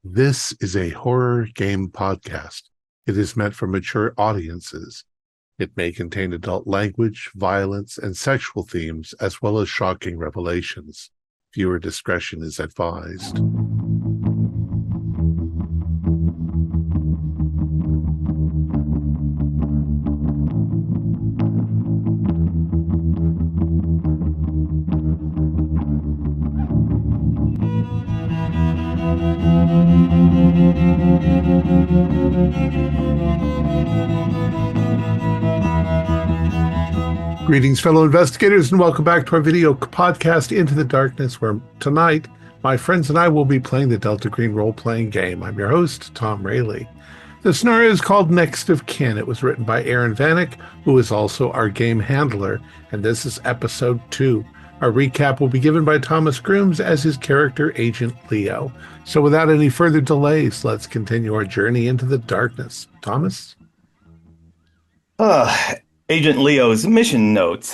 This is a horror game podcast. It is meant for mature audiences. It may contain adult language, violence, and sexual themes, as well as shocking revelations. Viewer discretion is advised. Greetings, fellow investigators, and welcome back to our video podcast, Into the Darkness, where tonight my friends and I will be playing the Delta Green role-playing game. I'm your host, Thom Raley. The scenario is called Next of Kin. It was written by Vanek, who is also our game handler, and this is episode 2. Our recap will be given by Thomas Grooms as his character, Agent Leo. So without any further delays, let's continue our journey into the darkness. Thomas? Agent Leo's mission notes.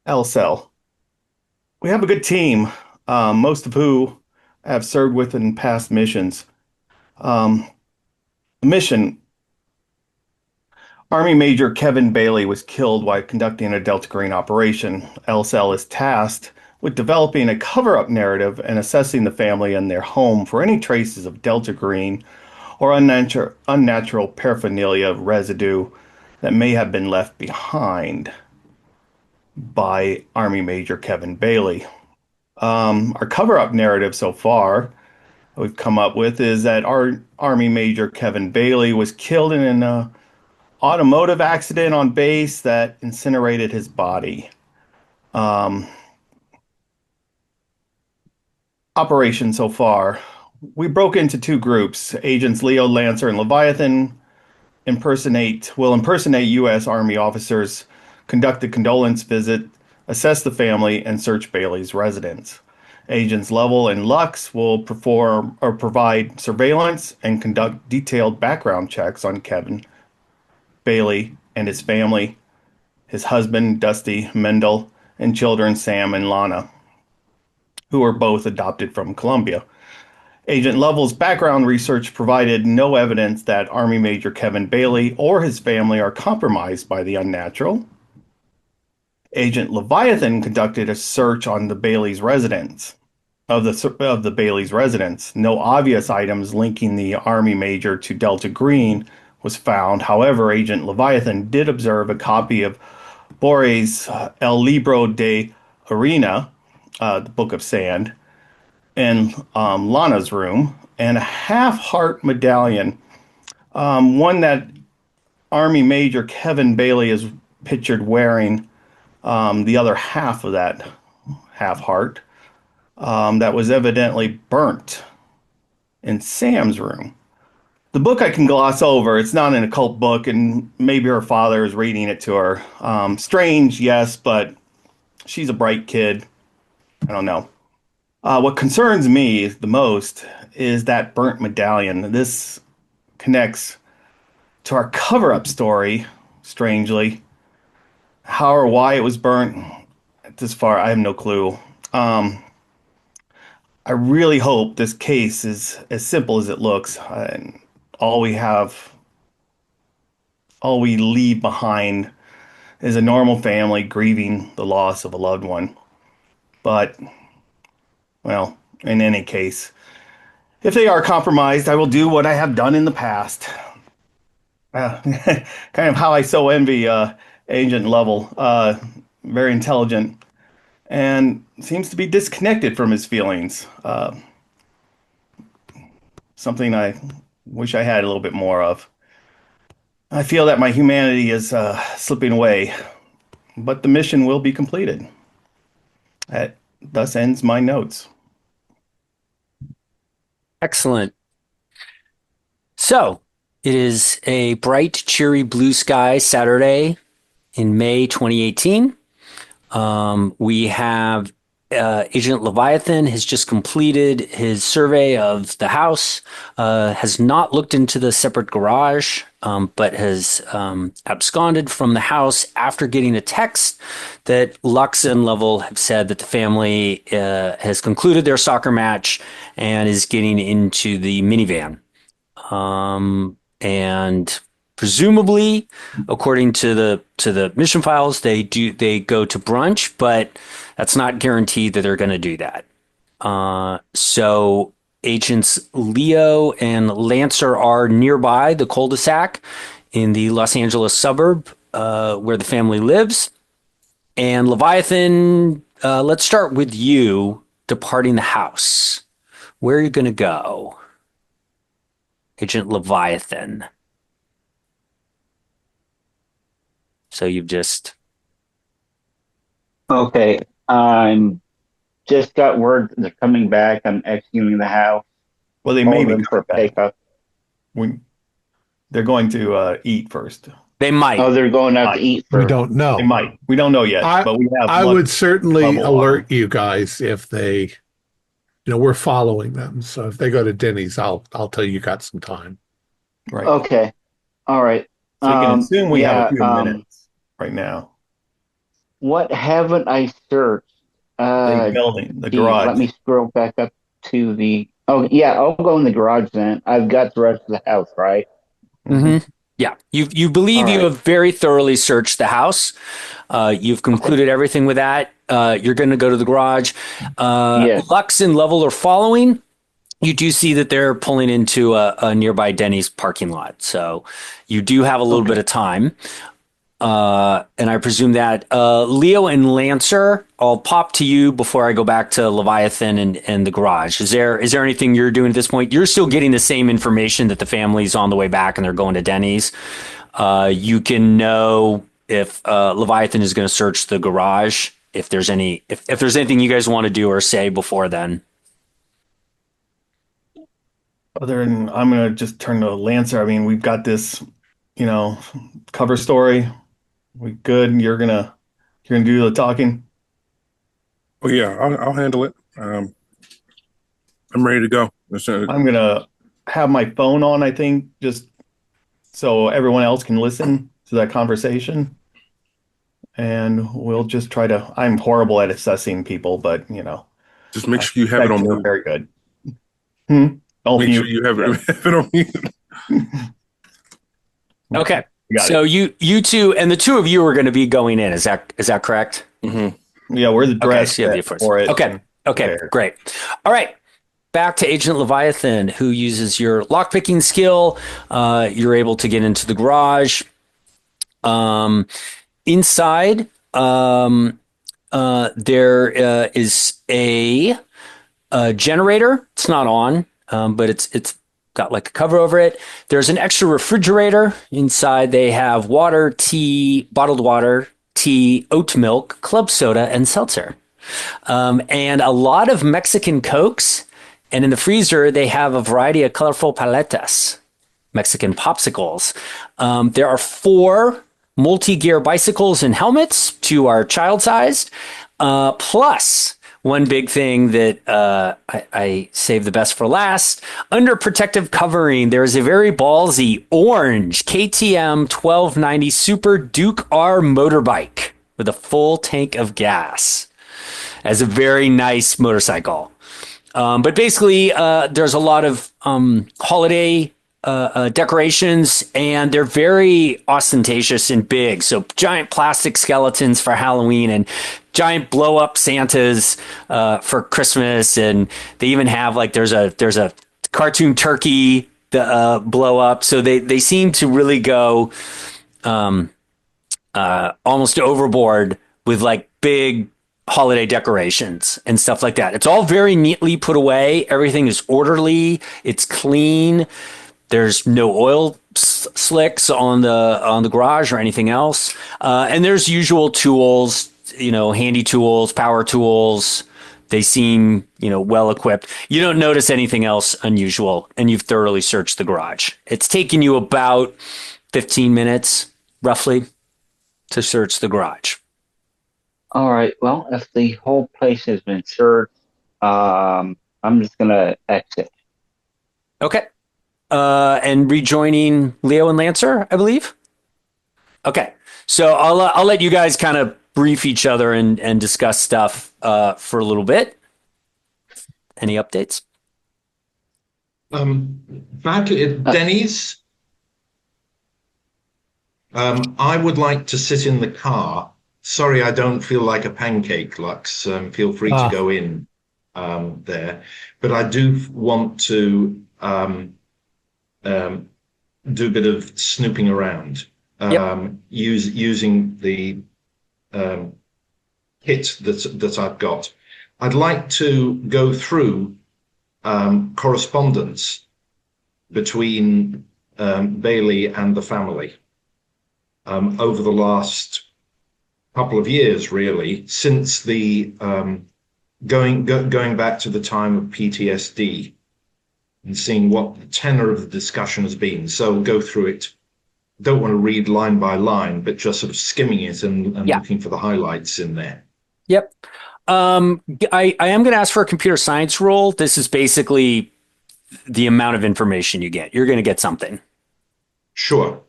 LCell. We have a good team, most of who have served with in past missions. Mission. Army Major Kevin Bailey was killed while conducting a Delta Green operation. LCell is tasked with developing a cover-up narrative and assessing the family and their home for any traces of Delta Green or unnatural paraphernalia residue that may have been left behind by Army Major Kevin Bailey. Our cover-up narrative so far we've come up with is that our Army Major Kevin Bailey was killed in an automotive accident on base that incinerated his body. Operation so far. We broke into two groups. Agents Leo, Lancer, and Leviathan will impersonate U.S. Army officers, conduct a condolence visit, assess the family, and search Bailey's residence. Agents Level and Lux will perform or provide surveillance and conduct detailed background checks on Kevin Bailey and his family, his husband, Dusty Mendel, and children, Sam and Lana, who were both adopted from Colombia. Agent Level's background research provided no evidence that Army Major Kevin Bailey or his family are compromised by the unnatural. Agent Leviathan conducted a search on the Bailey's residence. Of the Bailey's residence, no obvious items linking the Army Major to Delta Green was found. However, Agent Leviathan did observe a copy of Borges' El Libro de Arena, the Book of Sand, in Lana's room, and a half-heart medallion, one that Army Major Kevin Bailey is pictured wearing, the other half of that half-heart, that was evidently burnt in Sam's room. The book I can gloss over. It's not an occult book, and maybe her father is reading it to her. Strange, yes, but she's a bright kid. I don't know. What concerns me the most is that burnt medallion. This connects to our cover-up story, strangely. How or why it was burnt, this far, I have no clue. I really hope this case is as simple as it looks. All we leave behind is a normal family grieving the loss of a loved one. But well, in any case, if they are compromised, I will do what I have done in the past. Kind of how I so envy Agent Level. Very intelligent and seems to be disconnected from his feelings. Something I wish I had a little bit more of. I feel that my humanity is slipping away, but the mission will be completed. That thus ends my notes. Excellent. So it is a bright, cheery blue sky Saturday in May 2018. We have Agent Leviathan has just completed his survey of the house, has not looked into the separate garage, but has absconded from the house after getting a text that Lux and Level have said that the family has concluded their soccer match and is getting into the minivan. And presumably, according to the mission files, they go to brunch, but that's not guaranteed that they're going to do that. So agents Leo and Lancer are nearby the cul-de-sac in the Los Angeles suburb where the family lives. And Leviathan, let's start with you departing the house. Where are you going to go? Agent Leviathan. So you've just... Okay, I'm just got word they're coming back. I'm exiting the house. Well, they All may of be them for coming back. pickup. They're going to eat first. They might. Oh, they're going out Might. to eat We first. don't know. They might. We don't know yet, but we have. I would certainly bubble alert on. you guys if they, we're following them. So if they go to Denny's, I'll tell you got some time. Right. Okay, all right. So you can assume we have a few yeah, minutes right now. What haven't I searched? The building, the Gee, garage. let me scroll back up to the. Oh yeah, I'll go in the garage then. I've got the rest of the house, right? Mm-hmm. Yeah, you believe All you right. have very thoroughly searched the house. You've concluded everything with that. You're going to go to the garage. Yes. Lux and Level are following. You do see that they're pulling into a nearby Denny's parking lot. So you do have a little bit of time. And I presume that Leo and Lancer, I'll pop to you before I go back to Leviathan and the garage. Is there anything you're doing at this point? You're still getting the same information that the family's on the way back and they're going to Denny's. You can know if Leviathan is going to search the garage. If there's anything you guys want to do or say before then. Other than I'm going to just turn to Lancer. I mean, we've got this, cover story. We good? You're gonna do the talking. Oh yeah, I'll handle it. I'm ready to go. I'm gonna have my phone on, I think, just so everyone else can listen to that conversation. And we'll just try to. I'm horrible at assessing people, but just make sure you have it on mute. Very good. Don't Make mute. sure you have it on mute. Okay. Got So it. you two and the two of you are going to be going in. Is that correct? Mm-hmm. Yeah, we're the Okay, dress so you have the for it. Okay, There. great. All right. Back to Agent Leviathan, who uses your lockpicking skill. You're able to get into the garage. Inside, there is a generator. It's not on, but it's got like a cover over it. There's an extra refrigerator. Inside, they have water, tea, bottled water, tea, oat milk, club soda, and seltzer. And a lot of Mexican Cokes. And in the freezer, they have a variety of colorful paletas, Mexican popsicles. There are 4 multi-gear bicycles and helmets. 2 are child-sized. Plus, one big thing that I saved the best for last, under protective covering, there's a very ballsy orange KTM 1290 Super Duke R motorbike with a full tank of gas as a very nice motorcycle. But basically, there's a lot of holiday decorations, and they're very ostentatious and big. So giant plastic skeletons for Halloween and giant blow up Santas for Christmas. And they even have there's a cartoon turkey blow up. So they seem to really go almost overboard with big holiday decorations and stuff like that. It's all very neatly put away. Everything is orderly. It's clean. There's no oil slicks on the garage or anything else. And there's usual tools, handy tools, power tools. They seem, well equipped. You don't notice anything else unusual, and you've thoroughly searched the garage. It's taken you about 15 minutes, roughly, to search the garage. All right. Well, if the whole place has been searched, I'm just gonna exit. Okay. And rejoining Leo and Lancer, I believe. Okay. So I'll let you guys kind of brief each other and discuss stuff for a little bit. Any updates? Back at Denny's, I would like to sit in the car. Sorry, I don't feel like a pancake, Lux. Feel free to go in there. But I do want to do a bit of snooping around, using the kit that I've got. I'd like to go through correspondence between Bailey and the family over the last couple of years, really, since the going back to the time of PTSD and seeing what the tenor of the discussion has been. So go through it. Don't want to read line by line, but just sort of skimming it and looking for the highlights in there. Yep. I am going to ask for a computer science roll. This is basically the amount of information you get. You're going to get something. Sure.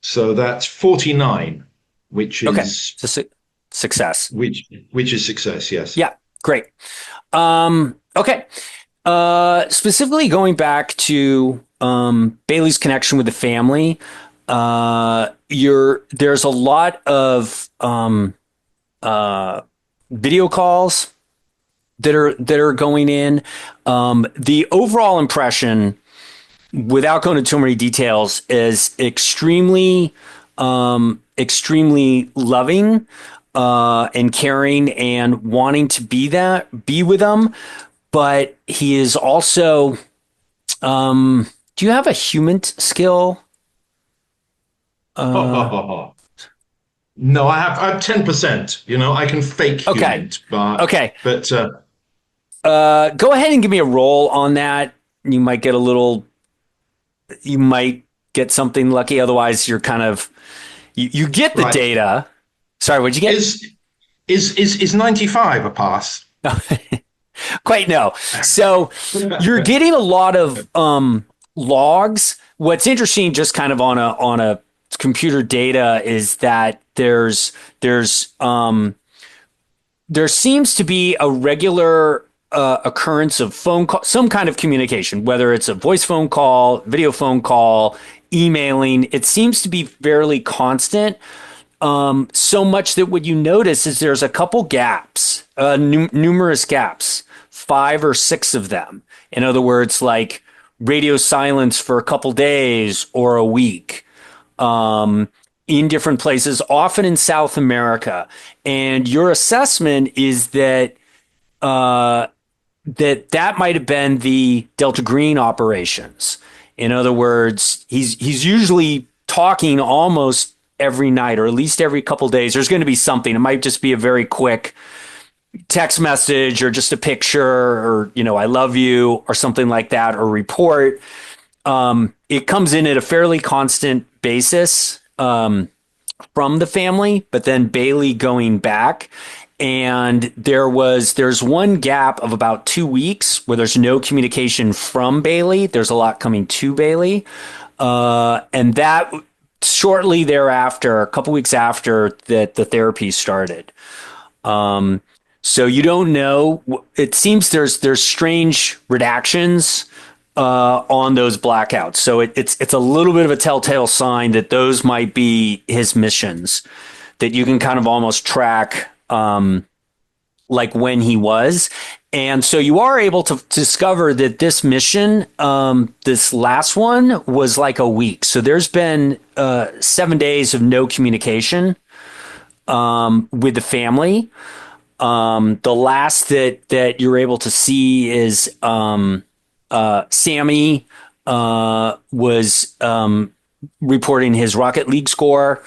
So that's 49, which is it's a success. Which is success, yes. Yeah, great. Okay. Specifically going back to Bailey's connection with the family, there's a lot of video calls that are going in. The overall impression, without going into too many details, is extremely loving and caring and wanting to be with them. But he is also, do you have a human skill? No, I have 10%. You know, I can fake human, but go ahead and give me a roll on that. You might get something lucky. Otherwise, you're kind of you get the data. Sorry, what'd you get? Is 95 a pass? Quite no. So you're getting a lot of logs. What's interesting, just kind of on a computer data, is that there seems to be a regular occurrence of phone call, some kind of communication, whether it's a voice phone call, video phone call, emailing. It seems to be fairly constant. So much that what you notice is there's a couple gaps, numerous gaps, 5 or 6 of them. In other words, like radio silence for a couple days or a week, in different places, often in South America. And your assessment is that that might have been the Delta Green operations. In other words, he's usually talking almost every night, or at least every couple days. There's going to be something. It might just be a very quick text message or just a picture or, I love you or something like that, or report. It comes in at a fairly constant basis from the family, but then Bailey going back. And there's one gap of about 2 weeks where there's no communication from Bailey. There's a lot coming to Bailey. And that shortly thereafter, a couple weeks after that, the therapy started. So you don't know. It seems there's strange redactions on those blackouts. So it's a little bit of a telltale sign that those might be his missions, that you can kind of almost track like when he was. And so you are able to discover that this mission, this last one, was like a week. So there's been 7 days of no communication with the family. The last that you're able to see is Sammy was reporting his Rocket League score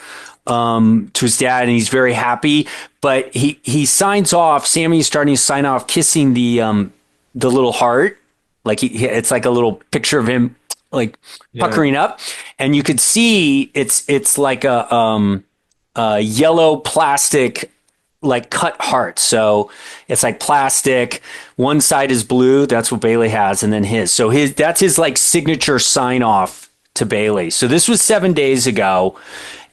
to his dad, and he's very happy. But he signs off. Sammy's starting to sign off, kissing the little heart, like it's like a little picture of him like puckering up, and you could see it's like a yellow plastic like cut hearts. So it's like plastic. One side is blue. That's what Bailey has, and then his. So that's his like signature sign off to Bailey. So this was 7 days ago,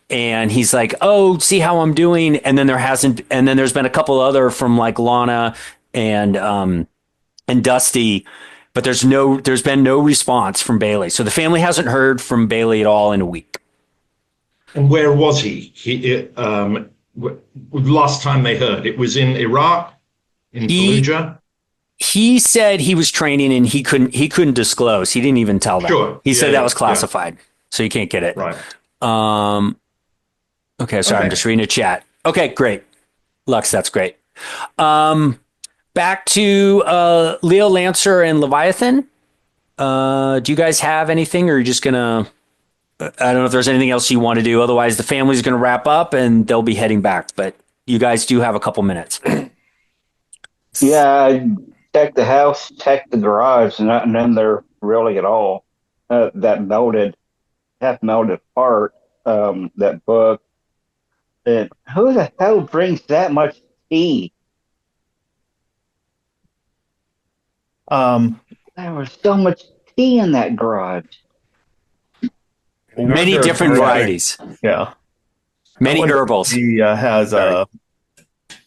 and he's like, "Oh, see how I'm doing." And then there's been a couple other from like Lana and Dusty, but there's been no response from Bailey. So the family hasn't heard from Bailey at all in a week. And where was he? Last time they heard, it was in Iraq, in Fallujah. He said he was training and he couldn't disclose. He didn't even tell them. Sure. He said that was classified, so you can't get it. Right. Okay, sorry, I'm just reading a chat. Okay, great. Lux, that's great. Back to Leo Lancer and Leviathan. Do you guys have anything, or are you just gonna? I don't know if there's anything else you want to do. Otherwise, the family's going to wrap up and they'll be heading back. But you guys do have a couple minutes. Yeah, I checked the house, checked the garage, and then there really at all. That half melted part, that book. And who the hell drinks that much tea? There was so much tea in that garage. Many different varieties. Yeah. Many herbals. He has a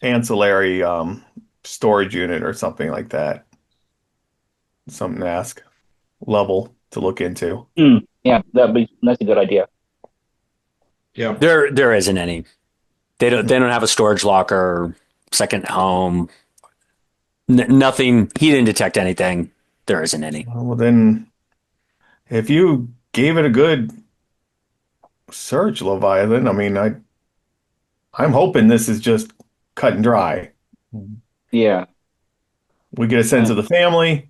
ancillary storage unit or something like that. Something to ask. Level to look into. Yeah, that's a good idea. Yeah. There isn't any. They don't have a storage locker or second home. Nothing. He didn't detect anything. There isn't any. Well, then if you gave it a good search, Leviathan, I mean, I'm hoping this is just cut and dry. Yeah. We get a sense of the family.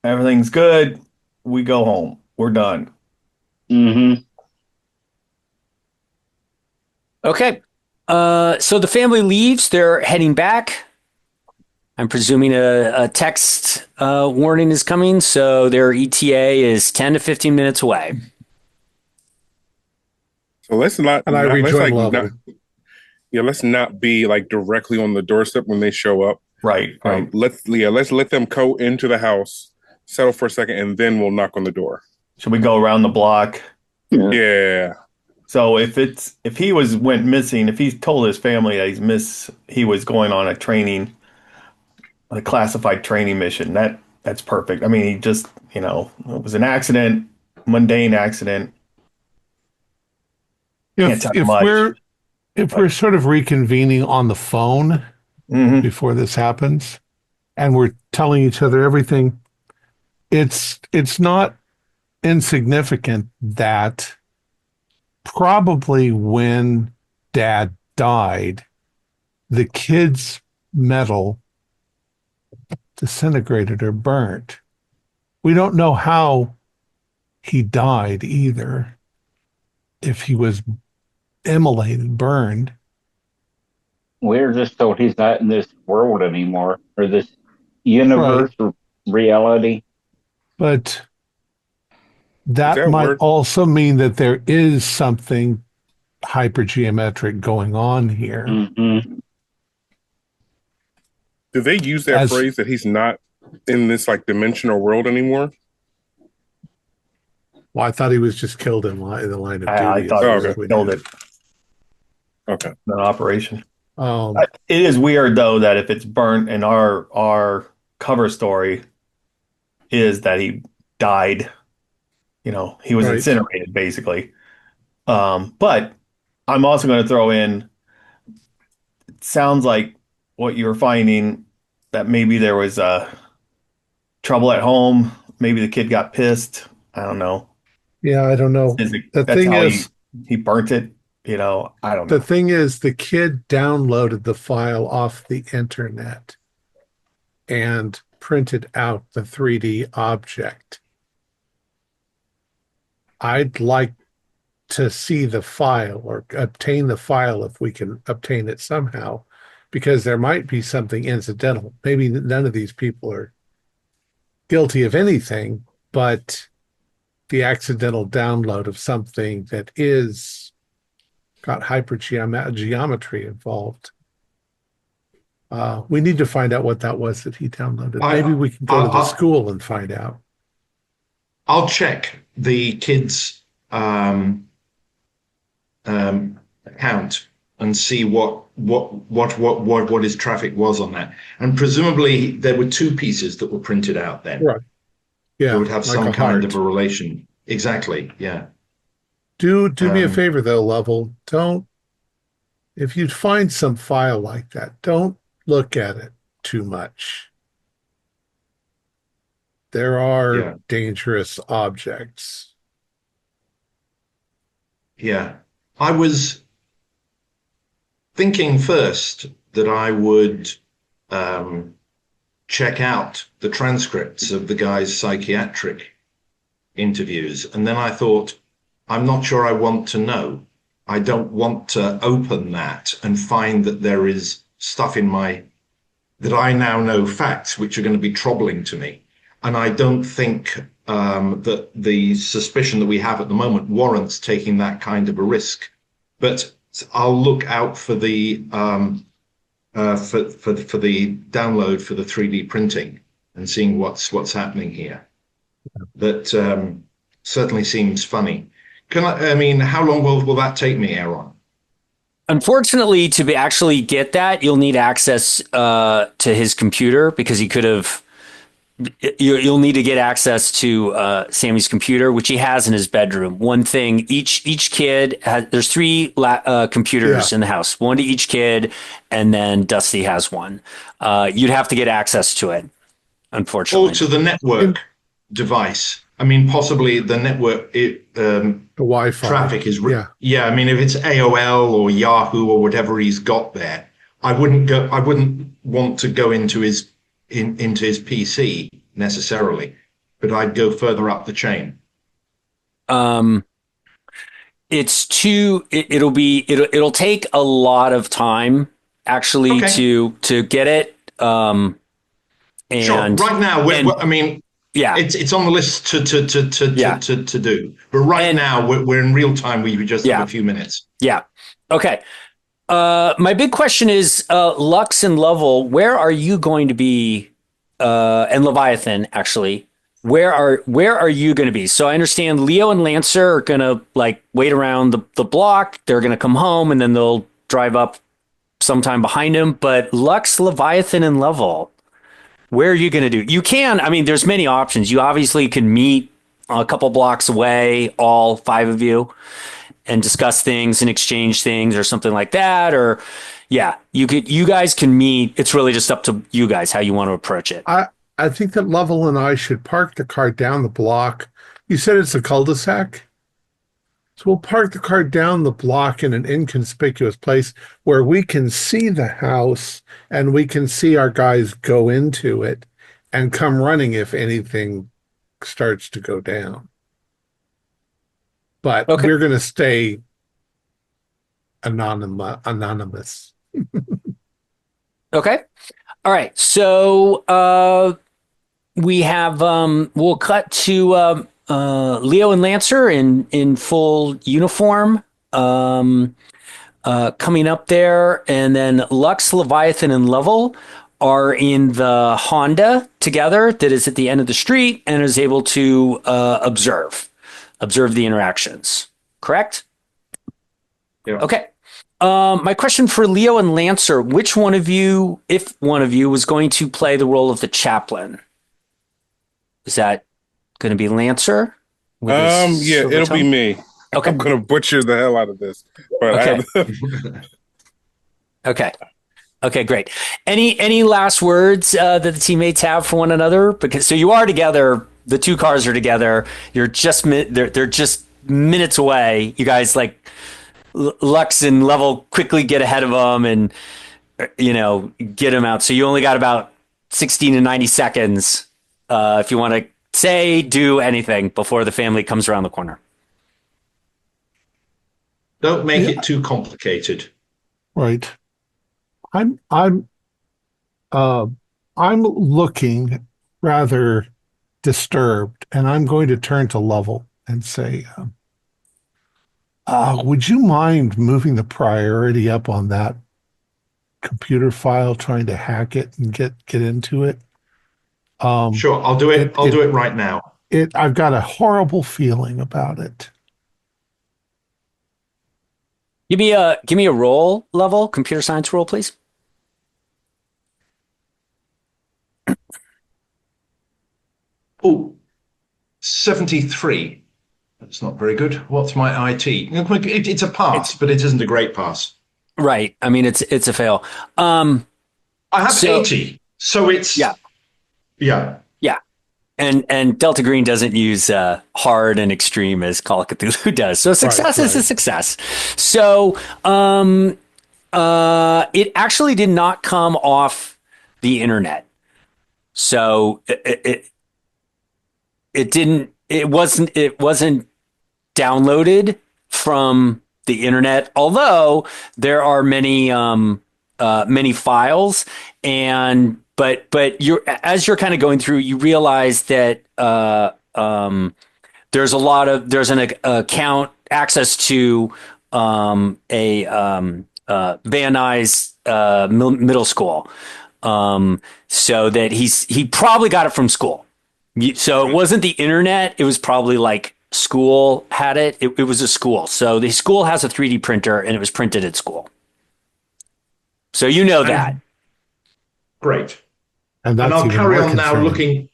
Everything's good. We go home. We're done. Mm-hmm. Okay. So the family leaves. They're heading back. I'm presuming a text warning is coming. So their ETA is 10 to 15 minutes away. So let's not. And I let's rejoin like level. let's not be like directly on the doorstep when they show up. Right. Let's let them go into the house, settle for a second, and then we'll knock on the door. Should we go around the block? Yeah. So if he went missing, if he told his family that he was going on a classified training mission, that's perfect. I mean, he just, it was an accident, mundane accident. If we're sort of reconvening on the phone before this happens, and we're telling each other everything, it's not insignificant that probably when Dad died, the kid's metal disintegrated or burnt. We don't know how he died either. If he was immolated, burned. We're just told he's not in this world anymore, or this universe or reality. But that might also mean that there is something hypergeometric going on here. Mm-hmm. Do they use that phrase that he's not in this like dimensional world anymore? Well, I thought he was just killed in the line of duty. I thought he killed it. Okay. An operation. It is weird though that if it's burnt and our cover story is that he died, he was incinerated basically. But I'm also going to throw in, it sounds like what you were finding, that maybe there was trouble at home. Maybe the kid got pissed. I don't know. Yeah, I don't know. The thing is, he burnt it. I don't know. The thing is, the kid downloaded the file off the internet and printed out the 3D object. I'd like to see the file or obtain the file if we can obtain it somehow, because there might be something incidental. Maybe none of these people are guilty of anything, but the accidental download of something that is got hypergeometry involved. We need to find out what that was that he downloaded. Maybe we can go to the school and find out. I'll check the kids' account and see what his traffic was on that. And presumably there were two pieces that were printed out then. Right. Yeah. That would have like some a kind heart. of a relation. Exactly. Yeah. Do me a favor though, Level. If you find some file like that, don't look at it too much. There are dangerous objects. Yeah. I was thinking first that I would check out the transcripts of the guy's psychiatric interviews. And then I thought, I'm not sure I want to know. I don't want to open that and find that there is stuff in that I now know facts which are going to be troubling to me. And I don't think that the suspicion that we have at the moment warrants taking that kind of a risk. But I'll look out for the for the download for the 3D printing and seeing what's happening here. That certainly seems funny. I mean, how long will that take me, Aaron? Unfortunately, to actually get that, you'll need access to his computer because he could have. You'll need to get access to Sammy's computer, which he has in his bedroom. One thing, each kid has. There's three computers in the house, one to each kid, and then Dusty has one. You'd have to get access to it, unfortunately. Or to the network device. I mean, possibly the network. The Wi-Fi traffic is. Yeah. I mean, if it's AOL or Yahoo or whatever he's got there, I wouldn't want to go into his PC necessarily, but I'd go further up the chain. It'll take a lot of time actually to get it. And sure. Right now, it's on the list to do. But now we're in real time. We just have a few minutes. Yeah. Okay. My big question is, Lux and Lovell, where are you going to be? And Leviathan, actually, where are you going to be? So I understand Leo and Lancer are going to wait around the block. They're going to come home and then they'll drive up sometime behind him. But Lux, Leviathan, and Lovell, where are you going to do? You can. I mean, there's many options. You obviously can meet a couple blocks away, all five of you, and discuss things and exchange things or something like that. Or you guys can meet. It's really just up to you guys how you want to approach it. I think that Lovell and I should park the car down the block. You said it's a cul-de-sac? So we'll park the car down the block in an inconspicuous place where we can see the house and we can see our guys go into it and come running if anything starts to go down. But we're going to stay anonymous. Okay. All right. So we have we'll cut to Leo and Lancer in full uniform coming up there, and then Lux, Leviathan, and Lovell are in the Honda together that is at the end of the street and is able to observe the interactions. Correct? Yeah. Okay. My question for Leo and Lancer, which one of you, if one of you, was going to play the role of the chaplain? Is that going to be Lancer? It'll be me. Okay. I'm going to butcher the hell out of this. But Okay. Okay, great. Any last words that the teammates have for one another? Because so you are together, the two cars are together. You're just they're just minutes away. You guys Lux and Lovell quickly get ahead of them and get them out. So you only got about 60 to 90 seconds if you want to do anything before the family comes around the corner. Don't make it too complicated. Right. I'm looking rather disturbed, and I'm going to turn to Lovell and say, Would you mind moving the priority up on that computer file, trying to hack it and get into it? Sure, I'll do it. I'll do it right now. I've got a horrible feeling about it. Give me a roll level, computer science roll, please. Oh, 73. That's not very good. What's my IT? It's a pass, but it isn't a great pass. Right. I mean, it's a fail. I have 80, so it's yeah. And Delta Green doesn't use hard and extreme as Call of Cthulhu does. So success is a success. So it actually did not come off the internet. So it wasn't downloaded from the internet, although there are many files, and but as you're kind of going through, you realize that there's an account access to a Van Nuys middle school, so that he probably got it from school. So it wasn't the internet; it was probably like school had it. It was a school, so the school has a 3D printer, and it was printed at school. So you know that. Great. And I'll carry on now looking.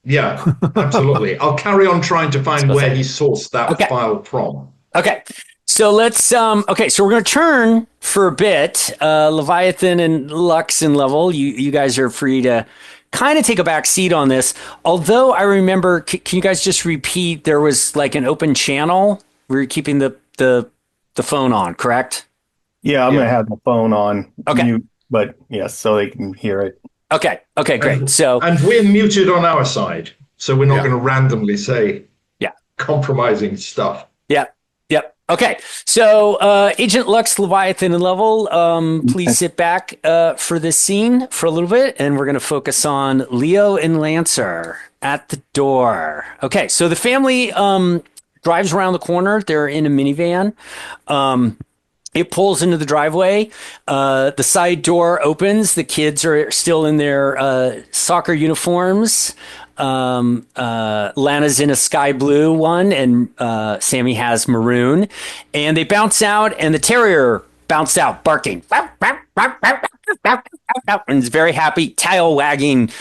Yeah, absolutely. I'll carry on trying to find where he sourced that file from. Okay. So let's so we're going to turn for a bit. Leviathan and Lux and Level, you guys are free to kind of take a back seat on this. Although I remember, can you guys just repeat, there was like an open channel where you're keeping the phone on, correct? Yeah, I'm going to have the phone on. Okay. But yes, so they can hear it. Okay, great. And we're muted on our side, so we're not going to randomly say compromising stuff. Yep. Okay, so Agent Lux, Leviathan, and Level, please sit back for this scene for a little bit, and we're going to focus on Leo and Lancer at the door. Okay, so the family drives around the corner. They're in a minivan. It pulls into the driveway. The side door opens. The kids are still in their soccer uniforms. Lana's in a sky blue one, and Sammy has maroon. And they bounce out, and the terrier bounced out, barking. And is very happy, tail wagging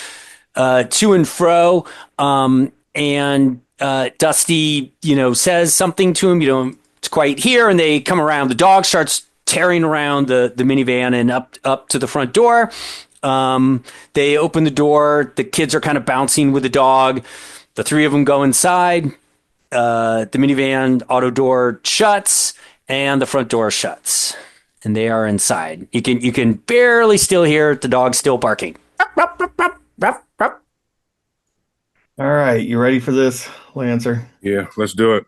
to and fro. And Dusty, says something to him. You don't quite hear, and they come around. The dog starts tearing around the minivan and up to the front door. They open the door. The kids are kind of bouncing with the dog. The three of them go inside. The minivan auto door shuts, and the front door shuts, and they are inside. You can barely still hear the dog still barking. All right, you ready for this, Lancer? Yeah, let's do it.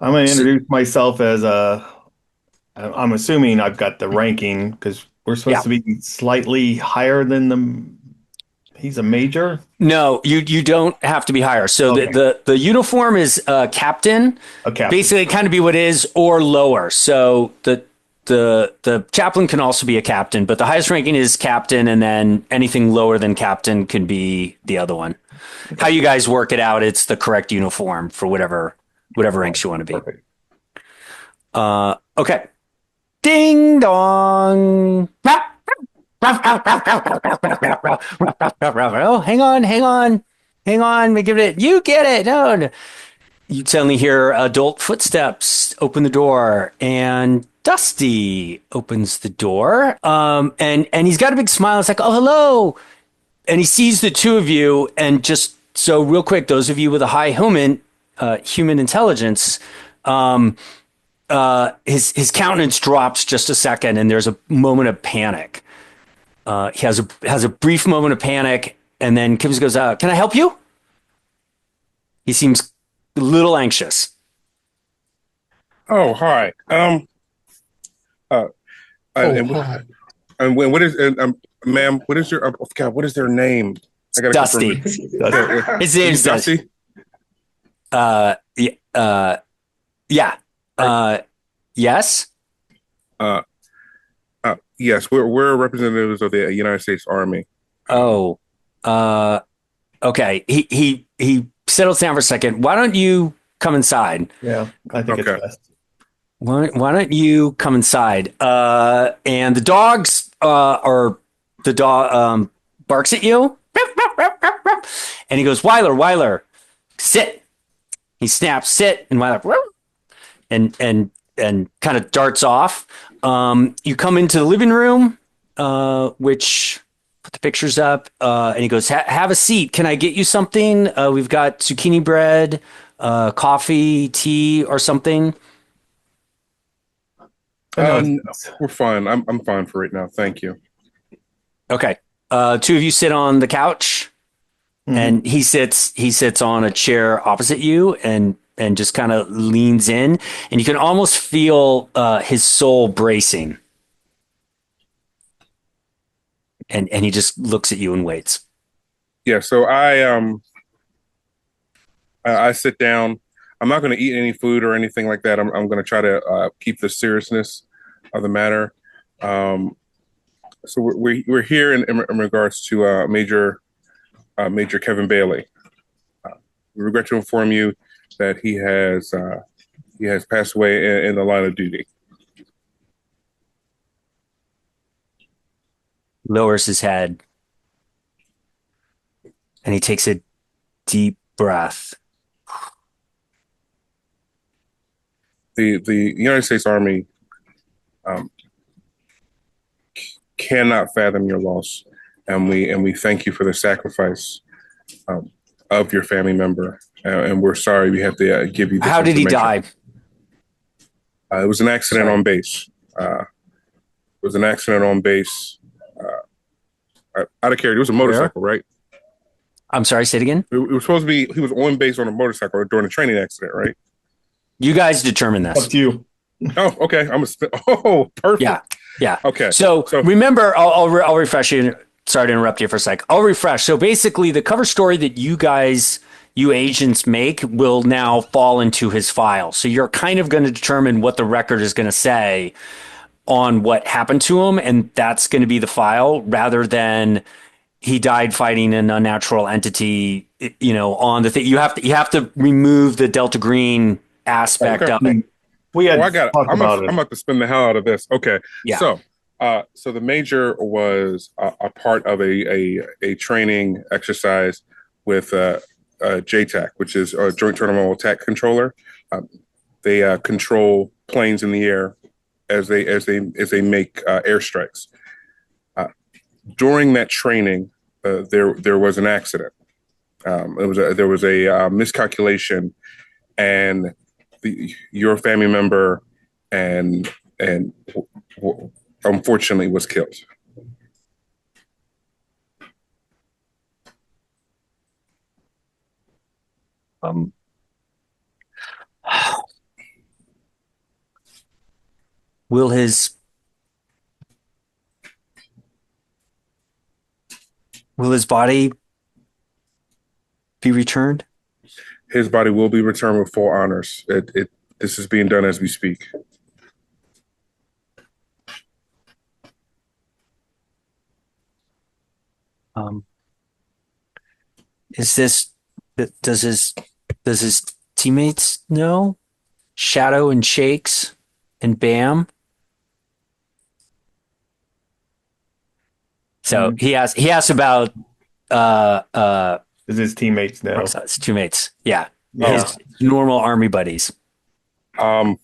I'm going to introduce myself as I'm assuming I've got the ranking because we're supposed to be slightly higher than he's a major. No, you don't have to be higher. So the uniform is captain. A captain. Basically, kind of be what it is or lower. So the chaplain can also be a captain, but the highest ranking is captain, and then anything lower than captain can be the other one. Okay. How you guys work it out, it's the correct uniform for whatever ranks you want to be. Perfect. Okay. Ding dong. Oh, hang on. We give it. You get it. No. You suddenly hear adult footsteps open the door, and Dusty opens the door. And he's got a big smile. It's like, oh, hello. And he sees the two of you, and just so real quick, those of you with a high human intelligence, his countenance drops just a second, and there's a moment of panic. He has a brief moment of panic, and then Kibbs goes, "Can I help you?" He seems a little anxious. Oh, hi. Hi. And what is, ma'am? What is your? God, what is their name? I got Dusty. His name's Dusty. Yeah. Yes. Uh, yes, we're representatives of the United States Army. Oh, okay. He settles down for a second. Why don't you come inside? Yeah, I think Okay. it's best. Why don't you come inside? And the dogs, or the dog, barks at you. And he goes, Weiler, sit. He snaps, sit, and Weiler, and kind of darts off. You come into the living room, which put the pictures up, and he goes, have a seat. Can I get you something? We've got zucchini bread, coffee, tea, or something. We're fine. I'm fine for right now. Thank you. Okay. Two of you sit on the couch, and he sits on a chair opposite you, and just kind of leans in, and you can almost feel his soul bracing. And he just looks at you and waits. Yeah, so I sit down. I'm not going to eat any food or anything like that. I'm going to try to keep the seriousness of the matter. So we're here in regards to Major Kevin Bailey. We regret to inform you that he has passed away in the line of duty. Lowers his head, and he takes a deep breath. The United States Army cannot fathom your loss, and we thank you for the sacrifice of your family member, and we're sorry we have to give you this How did he die? It was an accident on base. Out of character. It was a motorcycle, right? I'm sorry, say it again. It was supposed to be, he was on base on a motorcycle during a training accident, right? You guys determine this. Up to you. Oh, okay. Perfect. Yeah. Okay. So remember, I'll refresh you. Sorry to interrupt you for a sec. I'll refresh. So basically, the cover story that you agents make will now fall into his file. So you're kind of going to determine what the record is going to say on what happened to him, and that's going to be the file, rather than he died fighting an unnatural entity. On the thing, you have to remove the Delta Green aspect of it. I got it. I'm about to spin the hell out of this. Okay. Yeah. So the major was a part of a training exercise with JTAC, which is a Joint Terminal Attack Controller. They control planes in the air as they make airstrikes. During that training, there was an accident. There was a miscalculation, and your family member and unfortunately was killed. Will his body be returned? His body will be returned with full honors. This is being done as we speak. Does his teammates know? Shadow and Shakes and Bam. So he asked about Is his teammates know? His teammates. Yeah. His normal army buddies. I'd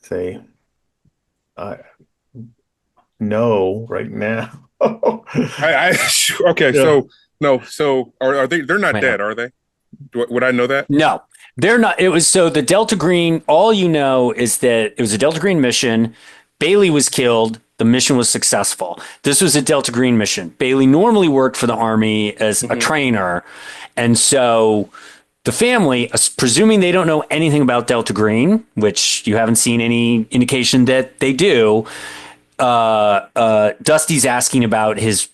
say no right now. Okay, yeah. So no, so are they? They're not dead, are they? Would I know that? No, they're not. It was so the Delta Green. All you know is that it was a Delta Green mission. Bailey was killed. The mission was successful. This was a Delta Green mission. Bailey normally worked for the Army as a trainer, and so the family, presuming they don't know anything about Delta Green, which you haven't seen any indication that they do. Dusty's asking about his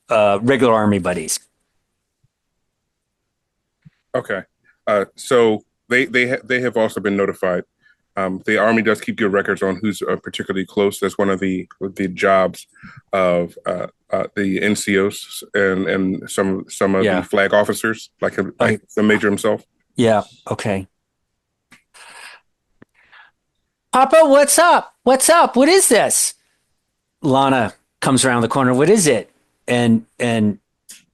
regular Army buddies. Okay. So they have also been notified. The Army does keep good records on who's particularly close. That's one of the jobs of the NCOs and some of the flag officers, like the major himself. Yeah. Okay. Papa, what's up? What's up? What is this? Lana comes around the corner. What is it? And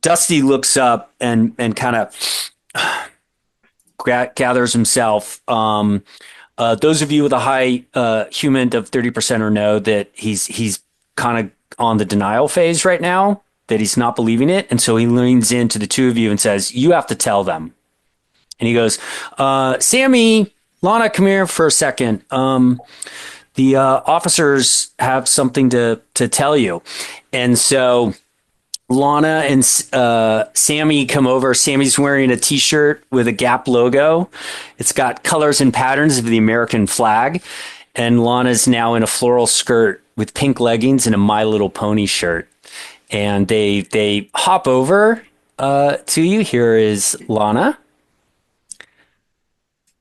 Dusty looks up and kind of gathers himself. Those of you with a high human of 30% or know that he's kind of on the denial phase right now, that he's not believing it. And so he leans into the two of you and says, you have to tell them. And he goes, Sammy, Lana, come here for a second. The officers have something to tell you. And so Lana and Sammy come over. Sammy's wearing a T-shirt with a Gap logo. It's got colors and patterns of the American flag. And Lana's now in a floral skirt with pink leggings and a My Little Pony shirt. And they hop over to you. Here is Lana.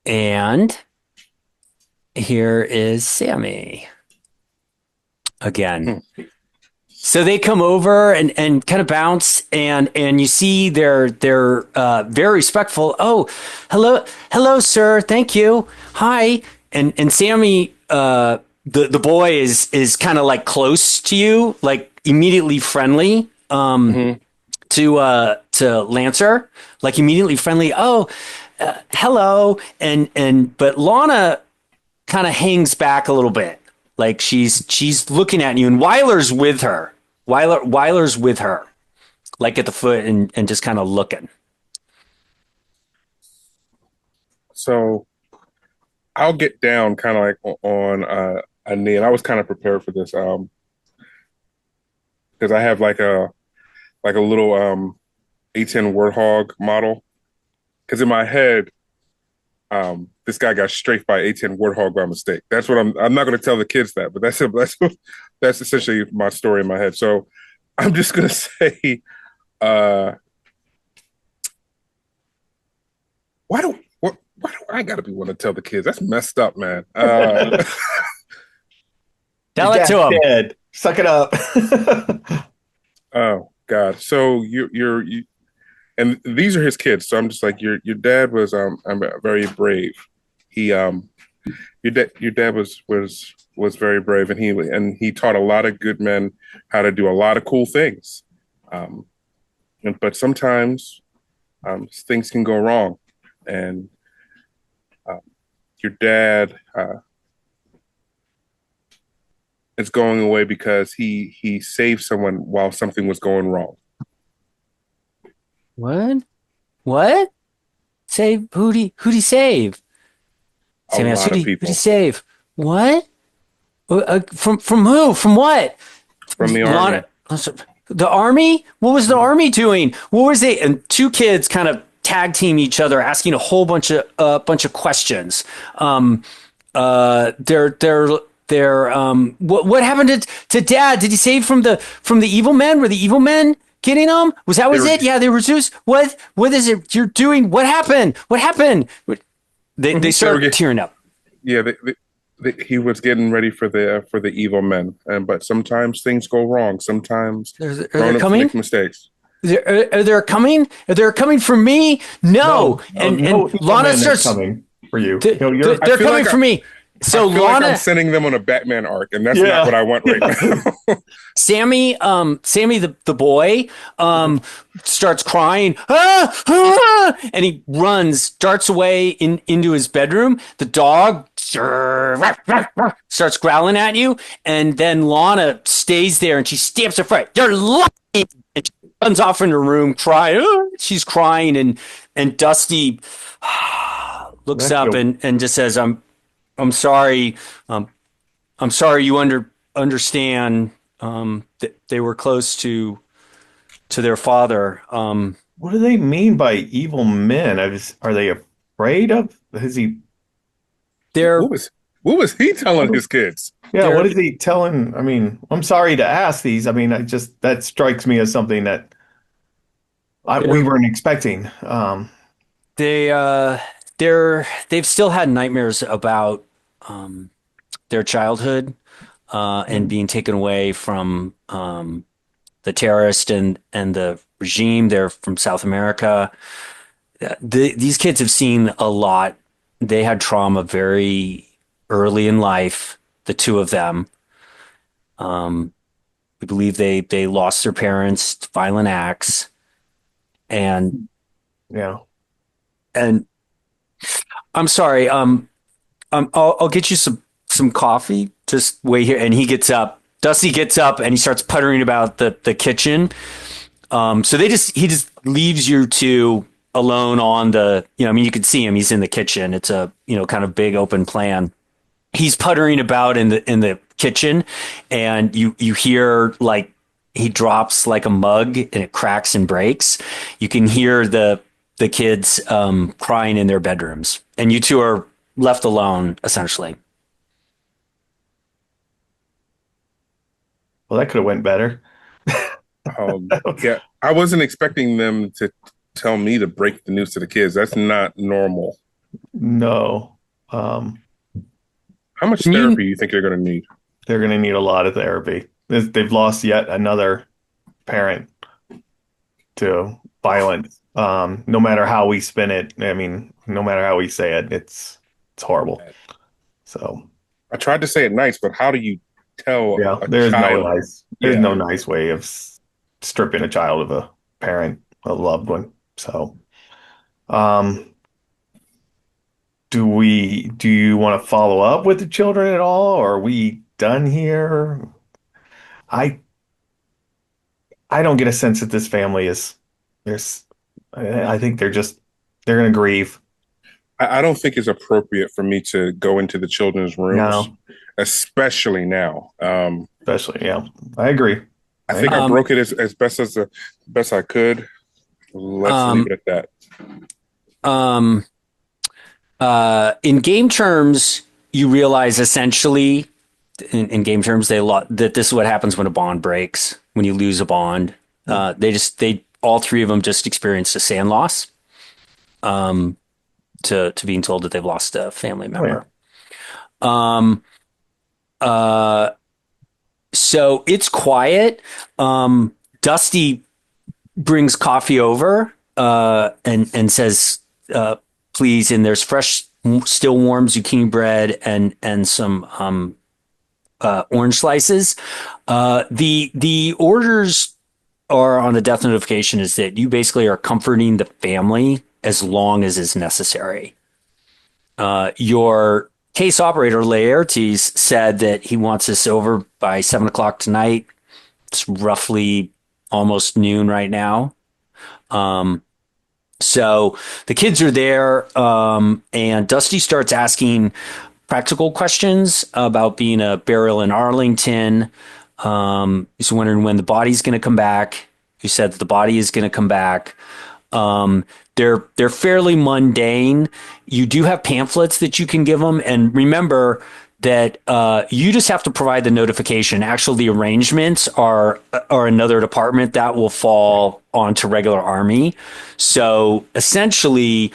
And here is Sammy again. So they come over and kind of bounce and you see they're very respectful. Oh, hello, sir. Thank you. Hi. And Sammy, the boy is kind of like close to you, like immediately friendly to Lancer, like immediately friendly. Oh, hello. But Lana kind of hangs back a little bit. Like she's looking at you, and Weiler's with her. Weiler's with her, like at the foot and just kind of looking. So I'll get down kind of like on a knee, and I was kind of prepared for this because I have like a little A10 Warthog model. Because in my head, this guy got strafed by A10 Warthog by mistake. That's what I'm not going to tell the kids that, but that's essentially my story in my head. So I'm just going to say, why do I got to be one to tell the kids? That's messed up, man. Tell it to him. Dead. Suck it up. Oh God. So you're and these are his kids. So I'm just like, your dad was very brave. He your dad was very brave, and he taught a lot of good men how to do a lot of cool things. But sometimes things can go wrong, and your dad is going away because he saved someone while something was going wrong. What? Save? Who'd he save? Sammy asked, who'd he save? What? From who? From what? From the army. The army? What was the army doing? What was they? And two kids kind of tag team each other, asking a whole bunch of questions. What happened to Dad? Did he save from the evil men? Were the evil men getting them? Was it? Yeah, they were Zeus. What is it you're doing? What happened? They started tearing up. Yeah, he was getting ready for the evil men, but sometimes things go wrong. Sometimes they're coming. Make mistakes. Are they coming? Are they coming for me? No. And Lana starts coming for you. They're coming for me. So Lana, I'm sending them on a Batman arc, and that's not what I want right now. Sammy, the boy, starts crying, and he darts away into his bedroom. The dog starts growling at you, and then Lana stays there, and she stamps her foot. You're lying! And she runs off in her room, crying. She's crying, and Dusty looks up and just says, I'm sorry. I'm sorry you understand that they were close to their father. What do they mean by evil men? Are they afraid of? Is he? What was he telling his kids? Yeah, what is he telling? I mean, I'm sorry to ask these. I mean, that strikes me as something that we weren't expecting. they've still had nightmares about their childhood and being taken away from the terrorist and the regime. They're from South America. These kids have seen a lot. They had trauma very early in life, the two of them. We believe they lost their parents to violent acts, and Yeah. and I'm sorry. I'll get you some coffee. Just wait here. And he gets up. Dusty gets up and he starts puttering about the kitchen. So he just leaves you two alone on the, I mean, you can see him. He's in the kitchen. It's a, kind of big open plan. He's puttering about in the kitchen, and you hear like he drops like a mug and it cracks and breaks. You can hear the kids crying in their bedrooms, and you two are left alone essentially. Well, that could have went better. Yeah, I wasn't expecting them to tell me to break the news to the kids. That's not normal. No. How much therapy do you think they're going to need? They're going to need a lot of therapy. They've lost yet another parent to violence. No matter how we spin it, I mean, no matter how we say it, it's horrible. So I tried to say it nice, but how do you tell a there's child? There's no nice way of stripping a child of a parent, a loved one. So, do you want to follow up with the children at all, or are we done here? I don't get a sense that this family I think they're going to grieve. I don't think it's appropriate for me to go into the children's rooms, especially now. Especially, yeah, I agree. I think I broke it as best I could. Let's leave it at that. In game terms, you realize essentially, in game terms, that this is what happens when a bond breaks, when you lose a bond. All three of them just experienced a sand loss. To being told that they've lost a family member. Oh, yeah. So it's quiet. Dusty brings coffee over and says, please, and there's fresh, still warm zucchini bread and some orange slices. The orders are on the death notification is that you basically are comforting the family as long as is necessary. Your case operator, Laertes, said that he wants this over by 7:00 tonight. It's roughly almost noon right now. So the kids are there, and Dusty starts asking practical questions about being a burial in Arlington. He's wondering when the body's going to come back. He said that the body is going to come back. They're fairly mundane. You do have pamphlets that you can give them, and remember that you just have to provide the notification. Actually, the arrangements are another department that will fall onto regular Army. So essentially,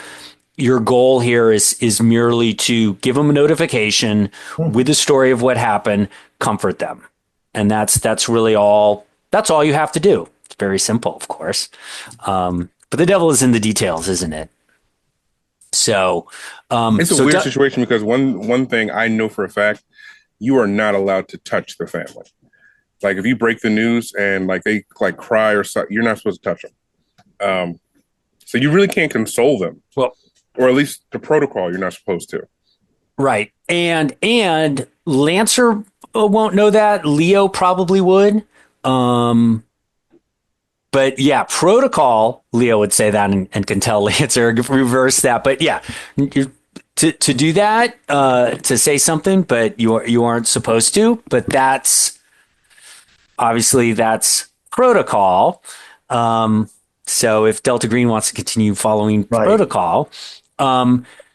your goal here is merely to give them a notification with the story of what happened, comfort them, and that's really all. That's all you have to do. It's very simple, of course. But the devil is in the details, isn't it? So it's a weird situation because one thing I know for a fact, you are not allowed to touch the family. Like if you break the news and like they like cry or something, you're not supposed to touch them. So you really can't console them. Well, or at least the protocol, you're not supposed to. Right. And Lancer won't know that. Leo probably would. But yeah, protocol, Leo would say that and can tell Lancer reverse that. But yeah, to do that, to say something, but you aren't supposed to. But that's protocol. So if Delta Green wants to continue following protocol,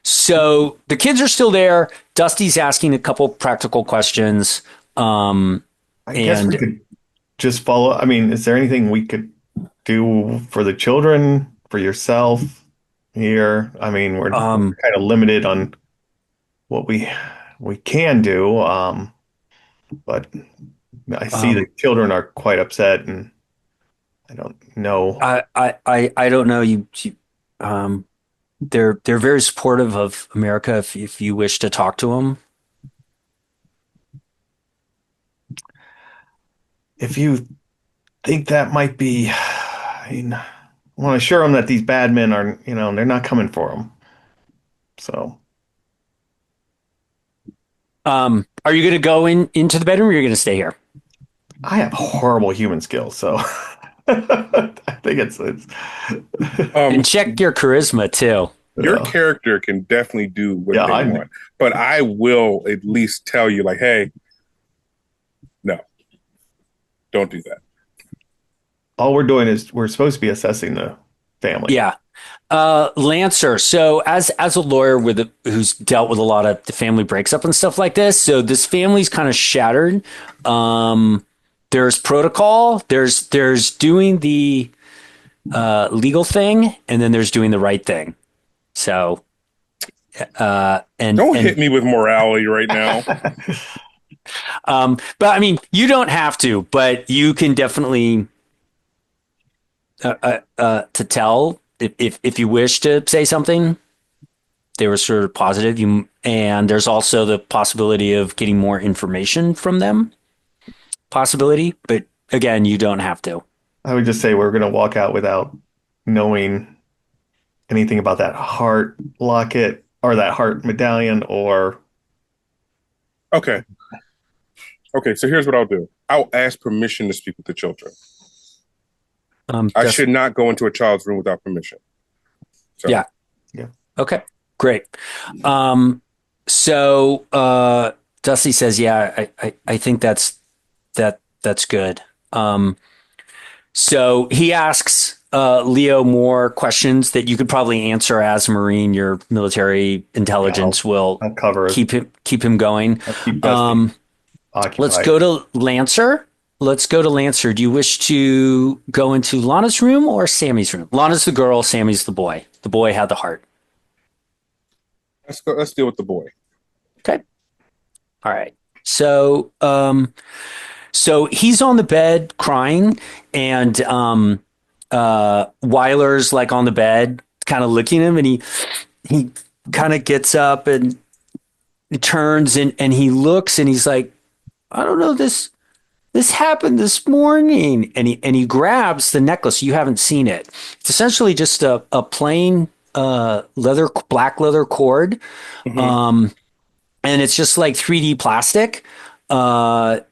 so the kids are still there. Dusty's asking a couple practical questions. I guess we could just follow. I mean, is there anything we could do for the children, for yourself? here. I mean, we're Um, kind of limited on what we can do. But I see the um, children are quite upset, and I don't know. I don't know. Um, they're very supportive of America. If you wish to talk to them, If you think that might be, I mean, I want to assure them that these bad men are, they're not coming for them. So are you going to go into the bedroom, or are you going to stay here? I have horrible human skills, so I think it's And Um, check your charisma too. your uh, character can definitely do what yeah. they want, but I will at least tell you, like, hey, no, don't do that. All we're doing is we're supposed to be assessing the family. Yeah. Lancer. So as a lawyer who's dealt with a lot of the family breaks up and stuff like this, so this family's kind of shattered. There's protocol. There's doing the legal thing, and then there's doing the right thing. So Don't and hit me with morality right now. but I mean, you don't have to, but you can definitely to tell if you wish to say something. They were sort of positive. And there's also the possibility of getting more information from them. Possibility, but again, you don't have to. I would just say we're going to walk out without knowing anything about that heart locket or that heart medallion or Okay. Okay, so here's what I'll do. I'll ask permission to speak with the children. I should not go into a child's room without permission. So, Yeah. Yeah. Okay. Great. So Dusty says, yeah, I think that's good. So he asks Leo more questions that you could probably answer as a Marine. Your military intelligence will I'll cover it. keep him going. I'll keep Dusty Let's occupied. go to Lancer. Let's go to Lancer. Do you wish to go into Lana's room or Sammy's room? Lana's the girl, Sammy's the boy. The boy had the heart. let's go. Let's deal with the boy. Okay. All right. So he's on the bed crying, and Weiler's like on the bed, kind of looking at him, and he kind of gets up and he turns and he looks and he's like, I don't know, this happened this morning, and he grabs the necklace. You haven't seen it. It's essentially just a plain black leather cord. Mhm. And it's just like 3D plastic. But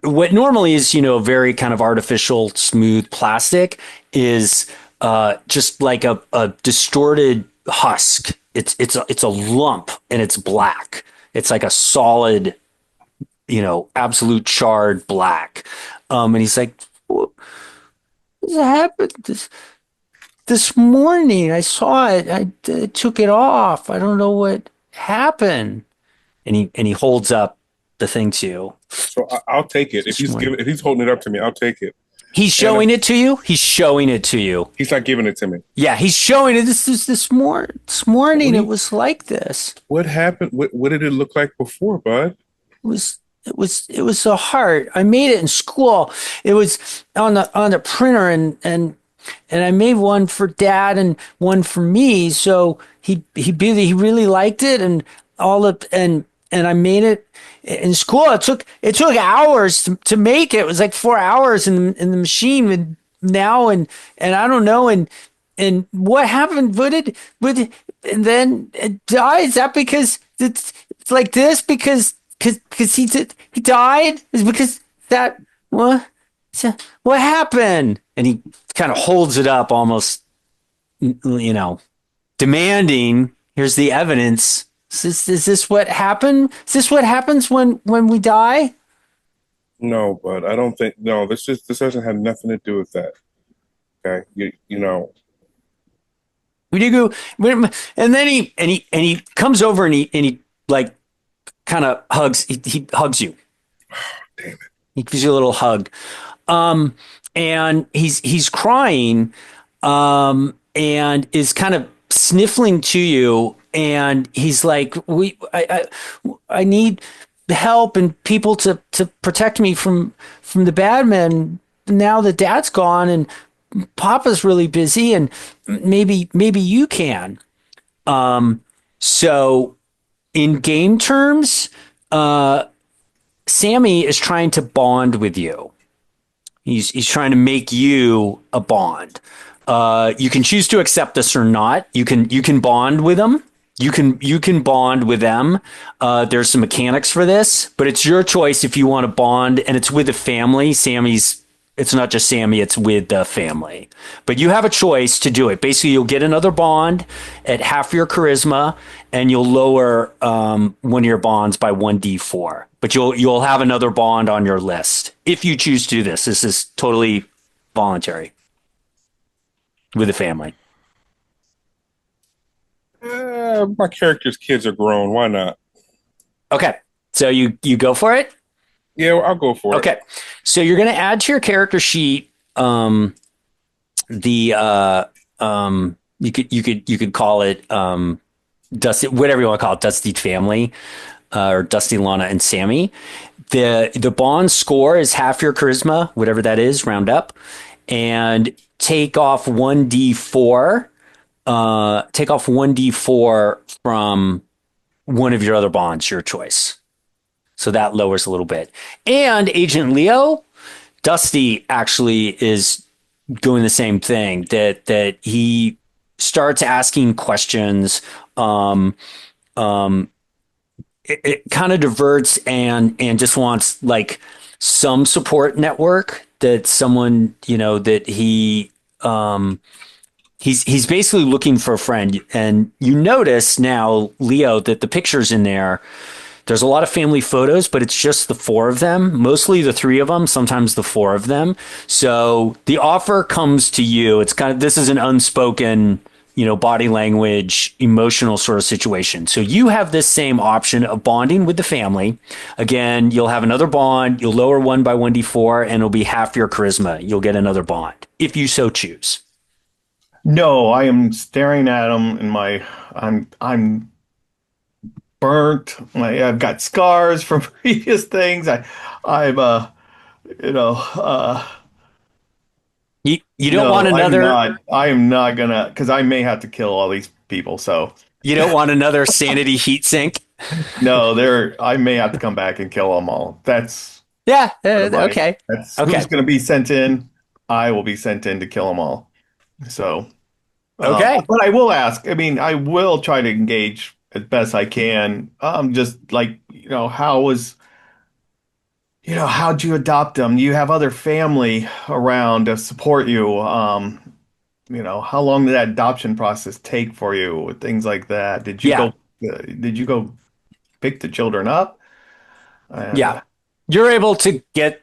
what normally is, very kind of artificial, smooth plastic is just like a distorted husk. It's a lump and it's black. It's like a solid, absolute charred black. And he's like, what happened this morning? I saw it. I took it off. I don't know what happened. And he holds up the thing to you. So I'll take it. If he's holding it up to me, I'll take it. He's showing it to you. He's showing it to you. He's not giving it to me. Yeah, he's showing it. This morning. It was like this. What happened? What did it look like before, bud? It was a heart. I made it in school. It was on the printer, and I made one for Dad and one for me. So he really liked it, and I made it in school. It took hours to make it. It was like 4 hours in the machine. And now and I don't know. And what happened? And then it died? Is that because it's like this? Because he died? Is because that what happened? And he kind of holds it up, almost, demanding. Here's the evidence. Is this what happened? Is this what happens when we die? No, but I don't think. No, this doesn't have nothing to do with that. Okay, you know. We do go, and then he comes over and he like kind of hugs. He hugs you. Damn it. He gives you a little hug. And he's crying. and is kind of sniffling to you. And he's like, I need help and people to protect me from the bad men. Now that Dad's gone and Papa's really busy, and maybe you can. So in game terms, Sammy is trying to bond with you. He's trying to make you a bond. You can choose to accept this or not. You can bond with them. You can bond with them. There's some mechanics for this, but it's your choice if you want to bond, and it's with the family. It's not just Sammy, it's with the family. But you have a choice to do it. Basically, you'll get another bond at half your charisma, and you'll lower one of your bonds by 1d4. But you'll have another bond on your list if you choose to do this. This is totally voluntary with the family. My character's kids are grown. Why not? Okay, so you go for it? Yeah, I'll go for it. Okay, so you're going to add to your character sheet you could call it Dusty, whatever you want to call it, Dusty Family, or Dusty, Lana, and Sammy. The bond score is half your charisma, whatever that is, round up, and take off 1d4. Take off 1d4 from one of your other bonds, your choice. So that lowers a little bit. And Agent Leo, Dusty actually is doing the same thing, that he starts asking questions. It kind of diverts and just wants like some support network, that someone, that he's basically looking for a friend. And you notice now, Leo, that the pictures in there's a lot of family photos, but it's just the four of them, mostly the three of them, sometimes the four of them. So the offer comes to you. It's this is an unspoken, body language, emotional sort of situation. So you have this same option of bonding with the family. Again, you'll have another bond. You'll lower one by 1d4, and it'll be half your charisma. You'll get another bond if you so choose. No, I am staring at him, and I'm burnt. I've got scars from previous things. You don't want another. I am not gonna, because I may have to kill all these people. So you don't want another sanity heat sink. No, I may have to come back and kill them all. That's okay. That's who's going to be sent in. I will be sent in to kill them all. So okay, but I will ask. I mean, I will try to engage as best I can. Just like how'd you adopt them? You have other family around to support you. How long did that adoption process take for you? Things like that. Did you go pick the children up? Yeah, you're able to get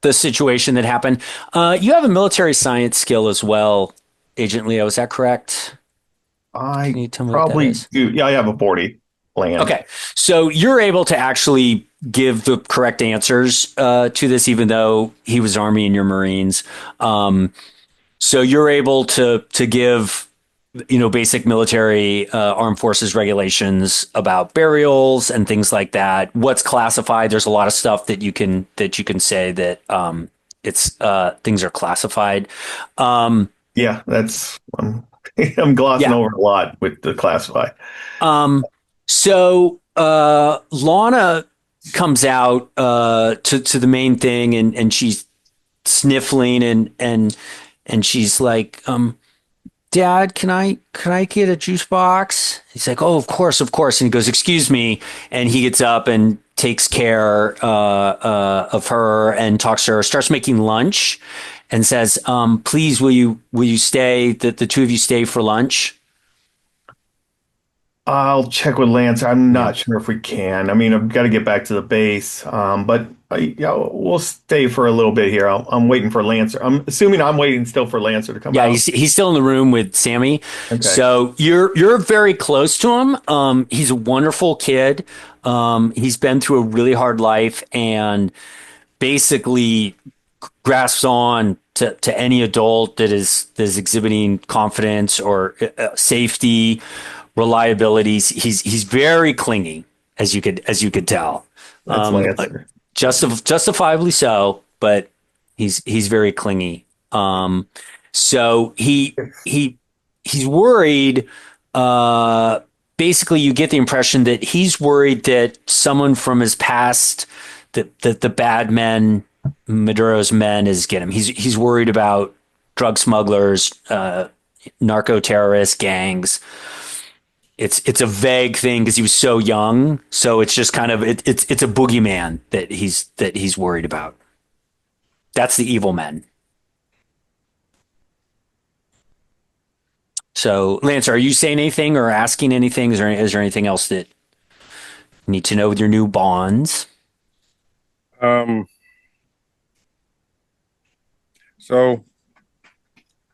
the situation that happened. You have a military science skill as well, Agent Leo. Is that correct? Can you tell me probably what that is? do. Yeah, I have a 40 land. Okay, so you're able to actually give the correct answers to this, even though he was Army and you're Marines. So you're able to give basic military armed forces regulations about burials and things like that. What's classified? There's a lot of stuff that you can say that it's things are classified. Yeah, that's I'm glossing over a lot with the classified. So Lana comes out to the main thing, and she's sniffling and she's like, Dad, can I get a juice box? He's like, oh, of course. And he goes, excuse me. And he gets up and takes care of her and talks to her, starts making lunch and says, please, will you stay, the two of you stay for lunch? I'll check with Lance. I'm not sure if we can. I mean, I've got to get back to the base, but we'll stay for a little bit here. I'm waiting for Lancer. I'm assuming I'm waiting still for Lancer to come out. Yeah, he's still in the room with Sammy. Okay. So you're very close to him. He's a wonderful kid. He's been through a really hard life and basically grasps on to any adult that is exhibiting confidence or safety, reliabilities. He's very clingy, as you could tell. That's Lancer. Justifiably so, but he's very clingy. So he's worried. Basically, you get the impression that he's worried that someone from his past, that the bad men, Maduro's men, is getting him. He's worried about drug smugglers, narco terrorists, gangs. It's a vague thing because he was so young. So it's just kind of it's a boogeyman that he's worried about. That's the evil men. So, Lance, are you saying anything or asking anything? Is there anything else that you need to know with your new bonds? So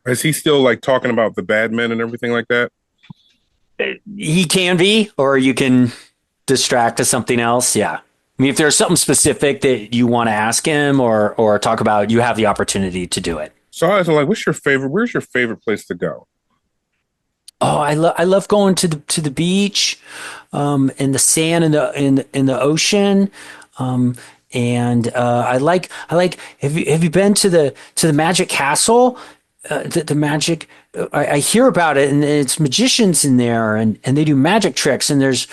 is he still like talking about the bad men and everything like that? He can be, or you can distract to something else. Yeah. I mean, if there's something specific that you want to ask him or talk about, you have the opportunity to do it. So I was like, where's your favorite place to go? Oh, I love going to the beach, in the sand in the ocean, and I like. Have you been to the Magic Castle? The magic. I hear about it, and it's magicians in there, and they do magic tricks. And there's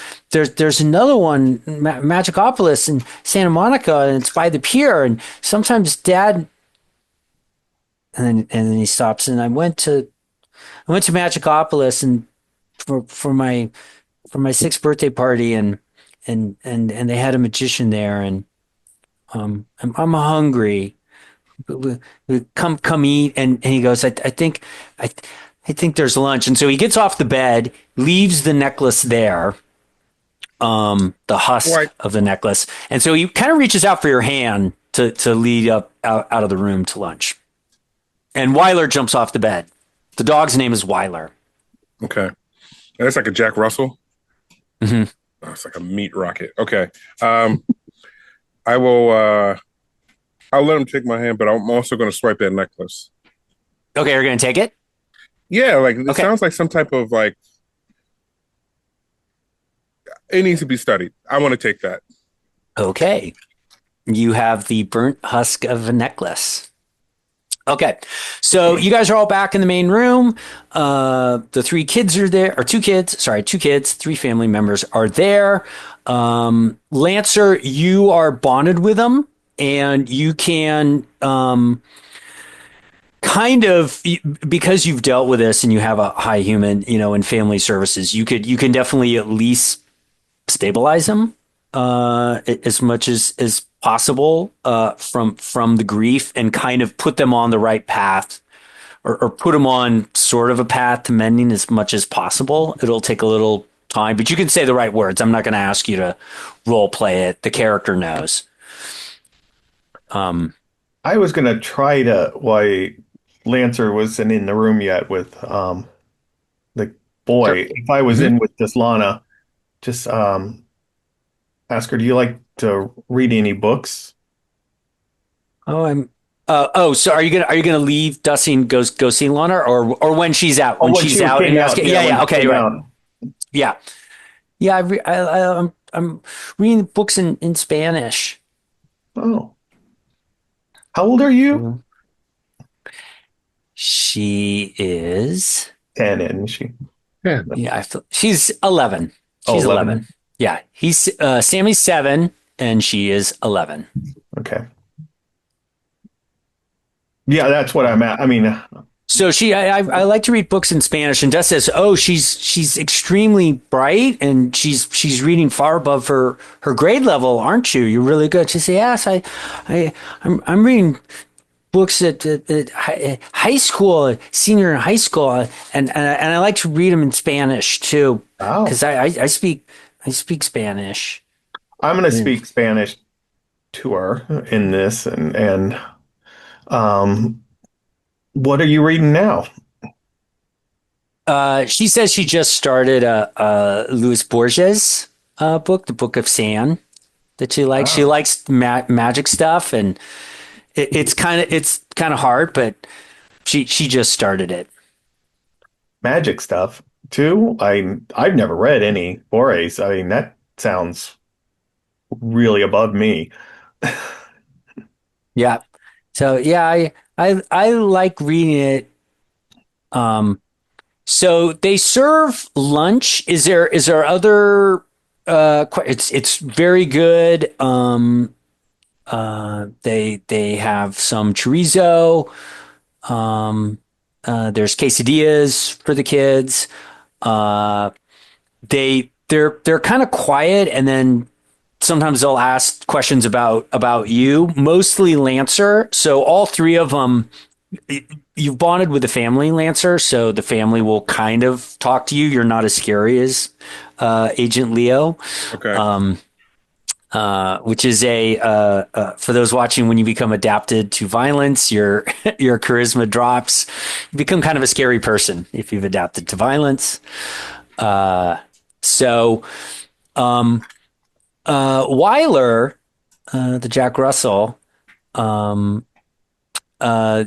another one, Magicopolis in Santa Monica, and it's by the pier. And sometimes Dad, and then he stops, and I went to Magicopolis and for my 6th birthday party, and they had a magician there, and I'm hungry. Come eat, and he goes, I think there's lunch. And so he gets off the bed, leaves the necklace there, the husk of the necklace, and so he kind of reaches out for your hand to lead out of the room to lunch. And Weiler jumps off the bed. The dog's name is Weiler. Okay. That's like a Jack Russell. Mm-hmm. Oh, it's like a meat rocket. Okay. I will, I'll let him take my hand, but I'm also going to swipe that necklace. Okay. You're going to take it? Yeah. Like, it sounds like some type of like, it needs to be studied. I want to take that. Okay. You have the burnt husk of a necklace. Okay, so you guys are all back in the main room. The 3 kids are there, or 2 kids, 3 family members are there. Lancer, you are bonded with them, and you can kind of, because you've dealt with this and you have a high human, in family services, you can definitely at least stabilize them as much as possible from the grief, and kind of put them on the right path, or put them on sort of a path to mending as much as possible. It'll take a little time, but you can say the right words. I'm not going to ask you to role play it. The character knows. I was going to try to, why Lancer wasn't in the room yet with the boy. Sure. If I was in with just Lana, just ask her, do you like to read any books? Oh, so are you gonna leave Dusty and go see Lana, or when she's out? When she's out, and out. Yeah. Okay, right. Yeah. I'm reading books in Spanish. Oh, how old are you? She is 10, isn't she? Yeah, she's 11. She's 11. Yeah, Sammy's 7 and she is 11. Okay. Yeah, that's what I'm at. I mean, so I like to read books in Spanish, and Des says, "Oh, she's extremely bright, and she's reading far above her grade level, aren't you? You're really good." She says, "Yes, I'm reading books at high school, senior in high school, and I like to read them in Spanish too, because I speak Spanish." I'm going to speak Spanish to her in this, and what are you reading now? She says she just started a Luis Borges book, the Book of Sand, that she likes. She likes magic stuff, and it's kind of hard, but she just started it. Magic stuff too. I've never read any forays. I mean, that sounds really above me. Yeah. So yeah, I like reading it. So they serve lunch. Is there other it's very good. They have some chorizo. There's quesadillas for the kids. Uh, they're kind of quiet, and then sometimes they'll ask questions about you, mostly Lancer. So all three of them, you've bonded with the family, Lancer, so the family will kind of talk to you. You're not as scary as Agent Leo. Okay. Which is for those watching, when you become adapted to violence, your your charisma drops. You become kind of a scary person if you've adapted to violence. So Weiler, the Jack Russell, um, uh,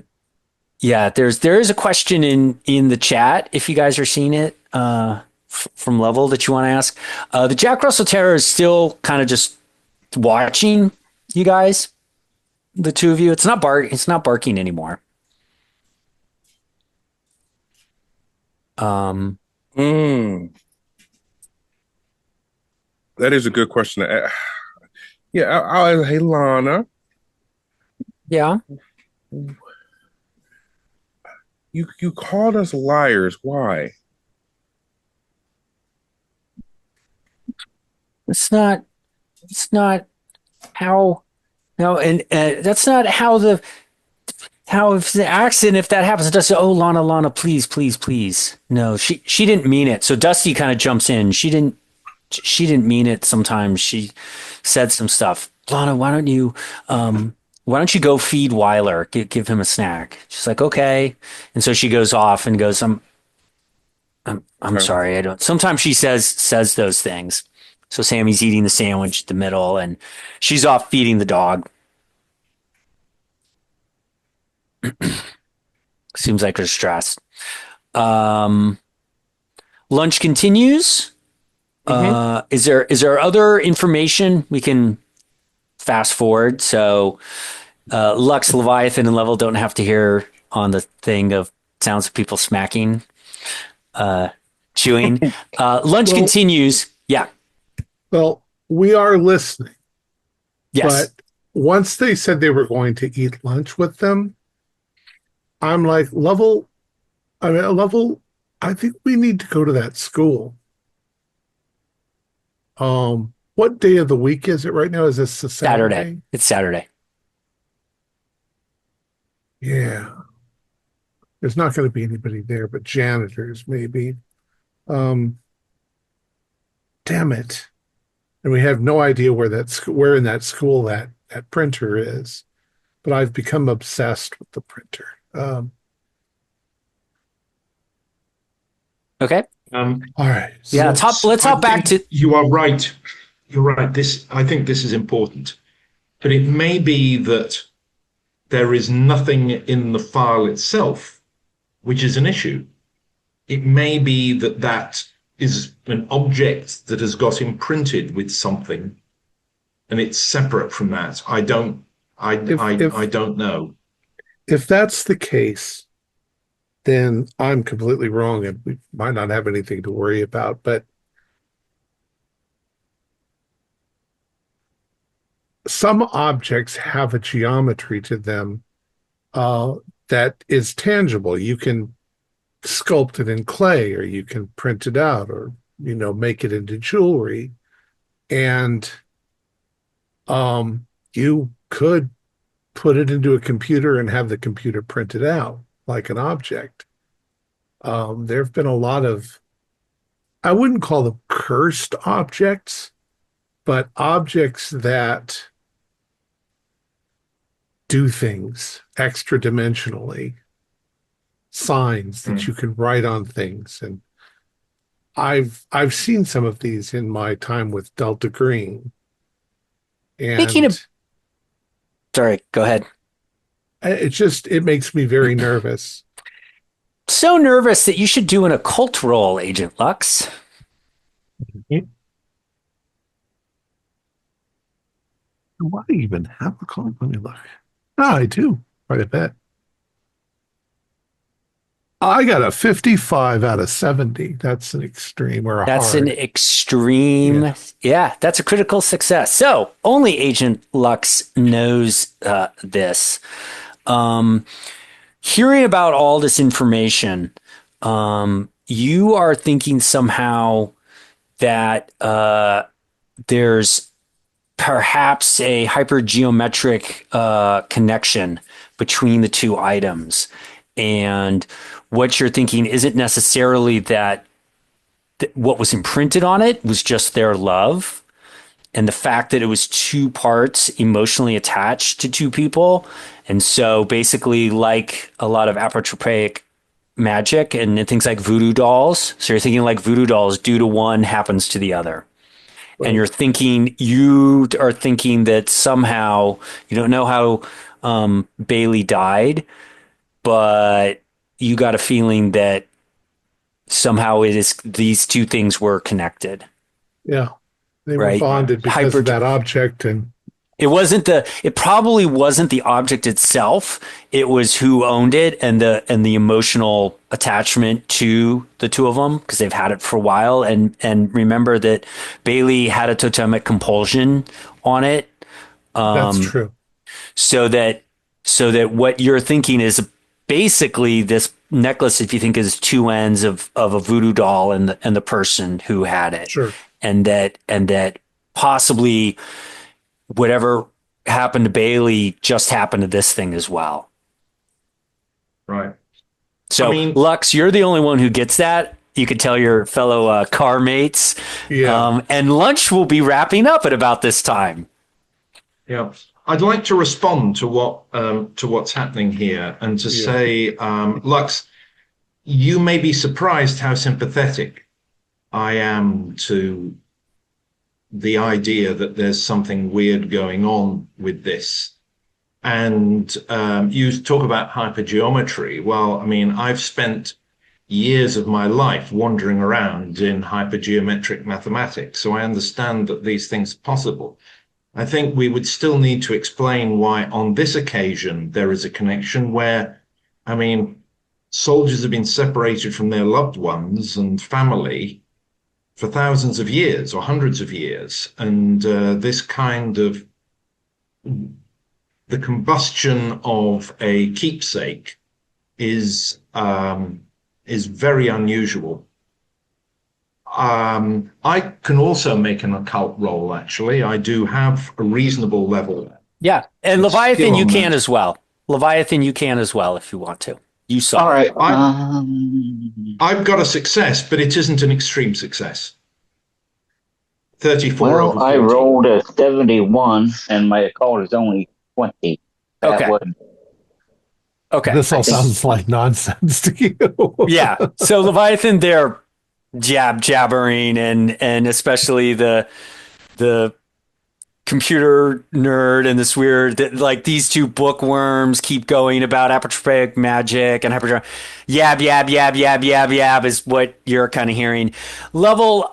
yeah, there is a question in the chat if you guys are seeing it from Level that you want to ask. The Jack Russell Terror is still kind of just watching you guys, the two of you. It's not barking anymore. Mm, that is a good question. Yeah, hey Lana, Yeah. you called us liars. Why? It's not how, no, and that's not how if the accident, if that happens, it does say, oh, Lana, please, please, please. No, she didn't mean it. So Dusty kind of jumps in. She didn't mean it. Sometimes she said some stuff. Lana, why don't you go feed Weiler? Give him a snack. She's like, okay. And so she goes off and goes, I'm Okay. sorry. I don't. Sometimes she says those things. So Sammy's eating the sandwich at the middle, and she's off feeding the dog. Seems like they're stressed. Um, Lunch continues. Is there other information we can fast forward? So Lux, Leviathan, and Level don't have to hear on the thing of sounds of people smacking, chewing. Lunch Well- continues. Yeah. Well, we are listening, Yes. but once they said they were going to eat lunch with them, I'm like, Level, I think we need to go to that school. What day of the week is it right now? Is this a Saturday? It's Saturday. Yeah. There's not going to be anybody there, but janitors maybe. Um, damn it. And we have no idea where in that school that printer is. But I've become obsessed with the printer. Okay. Um, All right. Yeah. Let's hop back to. You are right. You're right. I think this is important, but it may be that there is nothing in the file itself which is an issue. It may be that that is an object that has got imprinted with something, and it's separate from that. I don't know. If that's the case, then I'm completely wrong and we might not have anything to worry about. But some objects have a geometry to them that is tangible. You can sculpt it in clay, or you can print it out, or make it into jewelry. And you could put it into a computer and have the computer print it out like an object. There have been a lot of, I wouldn't call them cursed objects, but objects that do things extra dimensionally, signs that you can write on things. And I've seen some of these in my time with Delta Green. And Speaking of, sorry, go ahead. it makes me very nervous. So nervous that you should do an occult roll, Agent Lux. Why do I even have a call? Let me look. Oh, I do quite a bit. I got a 55 out of 70. That's an extreme or a That's hard. an extreme. Yeah, that's a critical success. So only Agent Lux knows this. Hearing about all this information, you are thinking somehow that there's perhaps a hypergeometric connection between the two items. And what you're thinking isn't necessarily that what was imprinted on it was just their love. And the fact that it was two parts emotionally attached to two people. And so basically like a lot of apotropaic magic and things like voodoo dolls. So you're thinking like voodoo dolls, due to one happens to the other. Right. And you are thinking that somehow, you don't know how Bailey died, but you got a feeling that somehow these two things were connected. Yeah. They were bonded because of that object. And it probably wasn't the object itself. It was who owned it and the emotional attachment to the two of them, because they've had it for a while. And remember that Bailey had a totemic compulsion on it. That's true. So that what you're thinking is basically this necklace, if you think, is two ends of a voodoo doll and the person who had it. Sure. And that possibly whatever happened to Bailey just happened to this thing as well. Right. So, Lux, you're the only one who gets that. You could tell your fellow car mates. Yeah. And lunch will be wrapping up at about this time. Yeah. I'd like to respond to what's happening here and to say, Lux, you may be surprised how sympathetic I am to the idea that there's something weird going on with this. And you talk about hypergeometry. Well, I've spent years of my life wandering around in hypergeometric mathematics, so I understand that these things are possible. I think we would still need to explain why on this occasion there is a connection where, soldiers have been separated from their loved ones and family for thousands of years or hundreds of years. And this kind of the combustion of a keepsake is very unusual. I can also make an occult roll, actually. I do have a reasonable level. Yeah, and Leviathan, you can as well. Leviathan, you can as well if you want to. You saw. All right. I've got a success, but it isn't an extreme success. 34 Well, over 40. I rolled a 71, and my occult is only 20. Okay. This all sounds like nonsense to you. Yeah. So Leviathan, they're jabbering and especially the computer nerd and this weird, like these two bookworms keep going about apotropaic magic and yab is what you're kind of hearing. Level,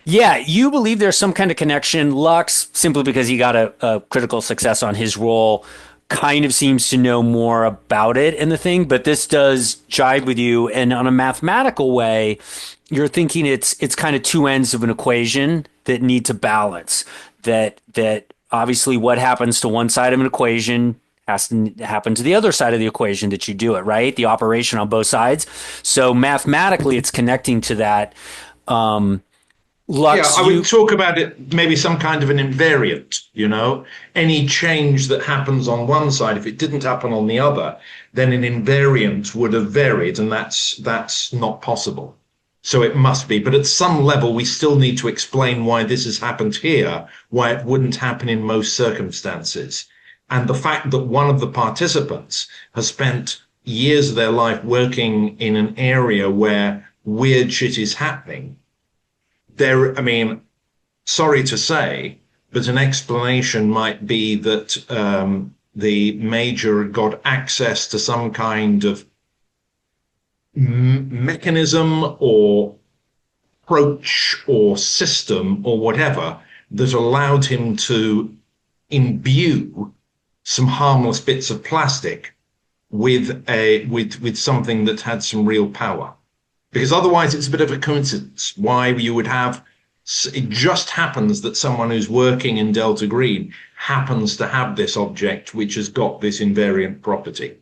you believe there's some kind of connection. Lux, simply because he got a critical success on his roll, kind of seems to know more about it in the thing, but this does jive with you. And on a mathematical way, you're thinking it's kind of two ends of an equation that need to balance. That obviously what happens to one side of an equation has to happen to the other side of the equation that you do it, right? The operation on both sides. So mathematically, it's connecting to that. Lux, I would talk about it, maybe some kind of an invariant, any change that happens on one side, if it didn't happen on the other, then an invariant would have varied, and that's not possible. So it must be. But at some level, we still need to explain why this has happened here, why it wouldn't happen in most circumstances. And the fact that one of the participants has spent years of their life working in an area where weird shit is happening. Sorry to say, but an explanation might be that the major got access to some kind of mechanism or approach or system or whatever that allowed him to imbue some harmless bits of plastic with something that had some real power. Because otherwise it's a bit of a coincidence why you would have, it just happens that someone who's working in Delta Green happens to have this object which has got this invariant property.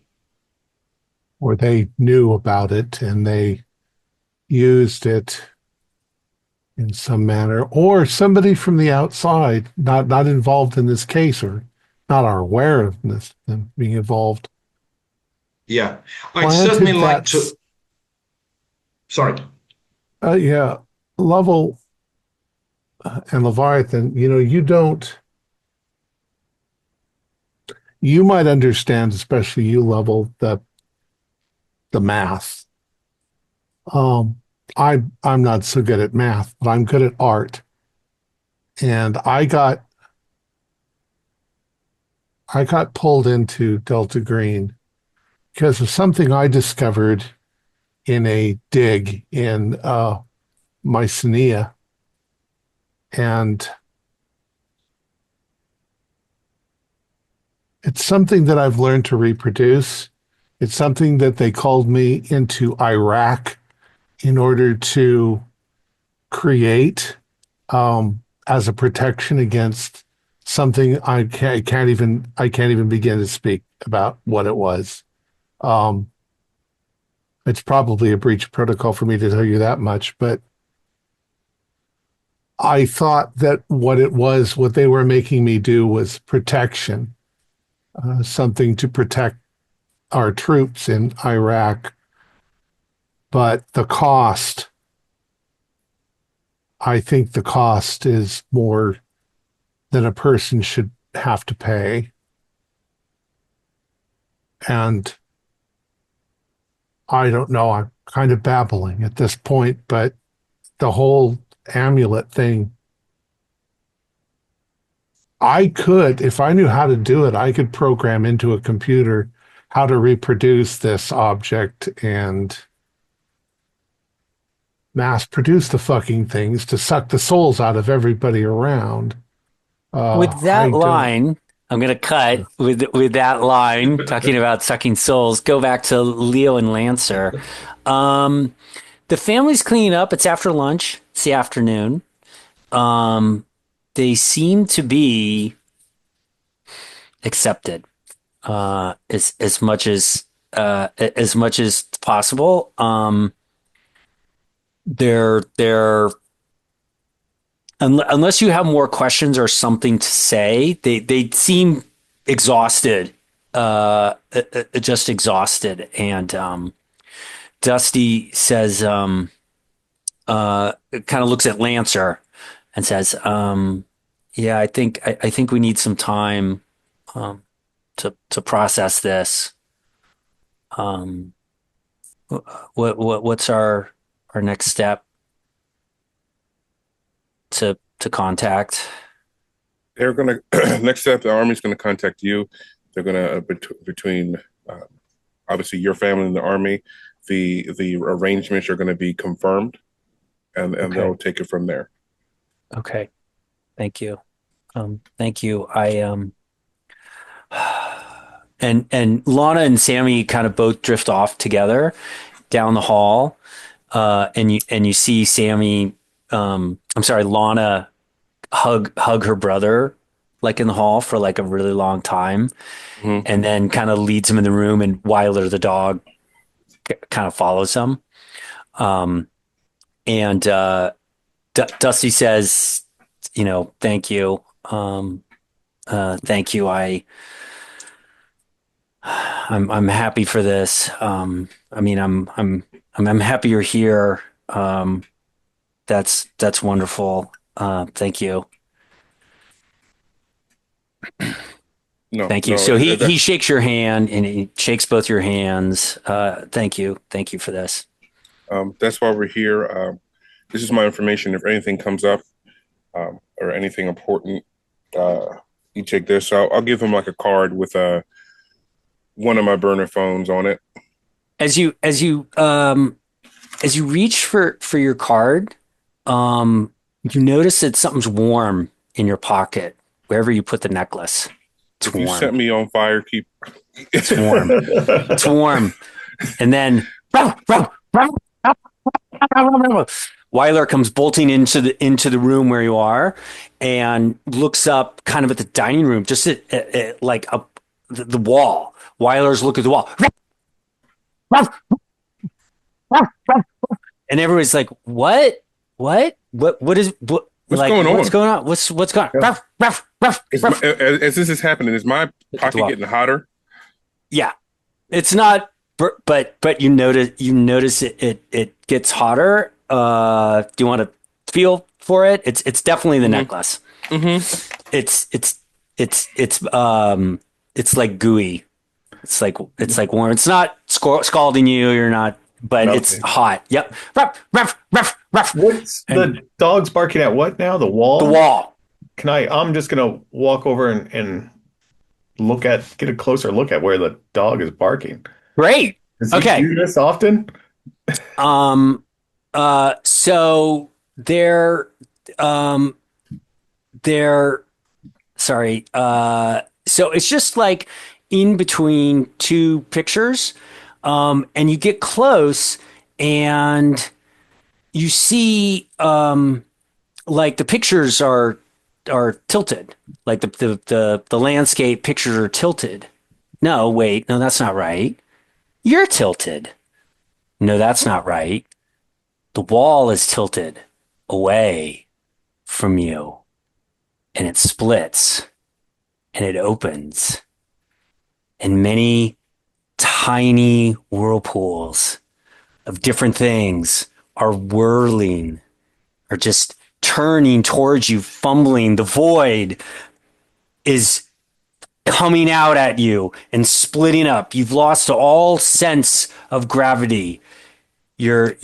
Or they knew about it and they used it in some manner, or somebody from the outside, not involved in this case or not are aware of this them being involved. Yeah, I'd certainly like to. That Sorry. Yeah, Lovell and Leviathan, you might understand, especially you, Lovell, the math. I'm not so good at math, but I'm good at art. And I got pulled into Delta Green because of something I discovered in a dig in Mycenae. And it's something that I've learned to reproduce. It's something that they called me into Iraq in order to create as a protection against something I can't even begin to speak about what it was. It's probably a breach of protocol for me to tell you that much, but I thought that what they were making me do was protection, something to protect our troops in Iraq. But I think the cost is more than a person should have to pay. And I don't know, I'm kind of babbling at this point, but the whole amulet thing, I could, if I knew how to do it, I could program into a computer how to reproduce this object and mass produce the fucking things to suck the souls out of everybody around. With that line, I'm going to cut with that line, talking about sucking souls, go back to Leo and Lancer. The family's cleaning up. It's after lunch. It's the afternoon. They seem to be accepted as much as possible. They're unless you have more questions or something to say, they seem exhausted, just exhausted. And Dusty says, kind of looks at Lancer and says, "Yeah, I think we need some time to process this. What's our next step to contact?" They're going to next step. The Army's going to contact you. They're going to between obviously your family and the Army. The arrangements are going to be confirmed, and Okay. They'll take it from there. Okay, thank you. Thank you. I and Lana and Sammy kind of both drift off together down the hall, and you see Sammy. I'm sorry, Lana hug her brother like in the hall for like a really long time, and then kind of leads him in the room, and Wyler the dog kind of follows him. And Dusty says, thank you. Thank you. I'm happy for this. I'm happy you're here. That's wonderful. Thank you. Thank you. So he shakes your hand and he shakes both your hands. Thank you. Thank you for this. That's why we're here. This is my information. If anything comes up or anything important, you take this. So I'll give him like a card with one of my burner phones on it. As you reach for your card, you notice that something's warm in your pocket wherever you put the necklace. It's If warm. you set me on fire, keep. It's warm. It's warm. And then Weiler comes bolting into the room where you are and looks up kind of at the dining room, just at like up the wall. Weiler's looking at the wall. And everybody's like, what is What's like, going on? What's going on? What's going on? As this is happening, is my pocket getting hotter? Yeah, it's not, but you notice it gets hotter. Do you want to feel for it? It's definitely the necklace. Mm-hmm. It's like gooey. It's like warm. It's not scalding you. You're not, but it's hot. Yep. What's the dog's barking at? What now? The wall? The wall. I'm just gonna walk over and get a closer look at where the dog is barking. Great. Does he do this often? So they're sorry. So it's just like in between two pictures, and you get close and you see, like the pictures are tilted, like the landscape pictures are tilted. No, wait, no, that's not right. You're tilted. No, that's not right. The wall is tilted away from you, and it splits, and it opens, and many tiny whirlpools of different things are whirling, are just turning towards you, fumbling. The void is coming out at you and splitting up. You've lost all sense of gravity, your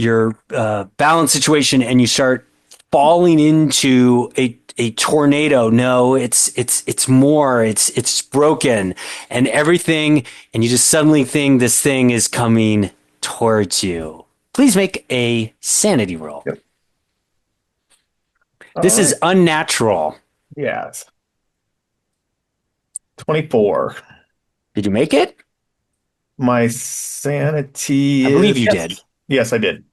balance situation, and you start falling into a tornado. No, it's more. It's broken and everything, and you just suddenly think this thing is coming towards you. Please make a sanity roll. Yep. This is unnatural. Yes. 24. Did you make it? My sanity. I believe you yes. did. Yes, I did.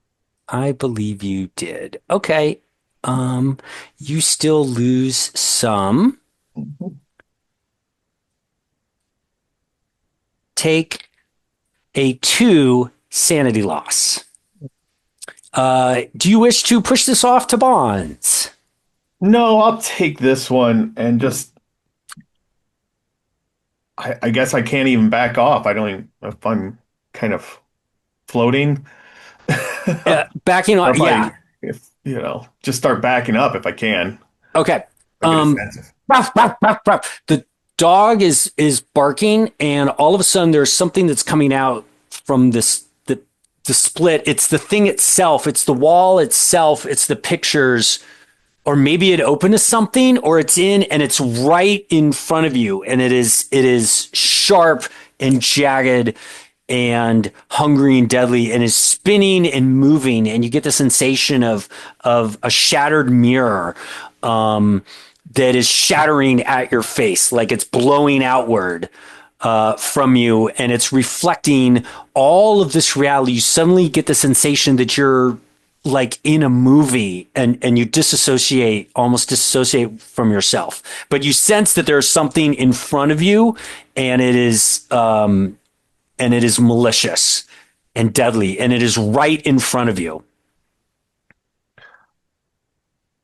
I believe you did. Okay. You still lose some. Take a 2 sanity loss. Do you wish to push this off to Bonds? No, I'll take this one and just. I guess I can't even back off. I don't even, if I'm kind of floating. Backing off, yeah. Just start backing up if I can. Okay. The dog is barking, and all of a sudden there's something that's coming out from the split. It's the thing itself. It's the wall itself. It's the pictures. Or maybe it opened to something, or it's in and it's right in front of you, and it is sharp and jagged and hungry and deadly, and is spinning and moving, and you get the sensation of a shattered mirror that is shattering at your face, like it's blowing outward from you, and it's reflecting all of this reality. You suddenly get the sensation that you're like in a movie, and you almost disassociate from yourself, but you sense that there's something in front of you, and it is malicious and deadly, and it is right in front of you.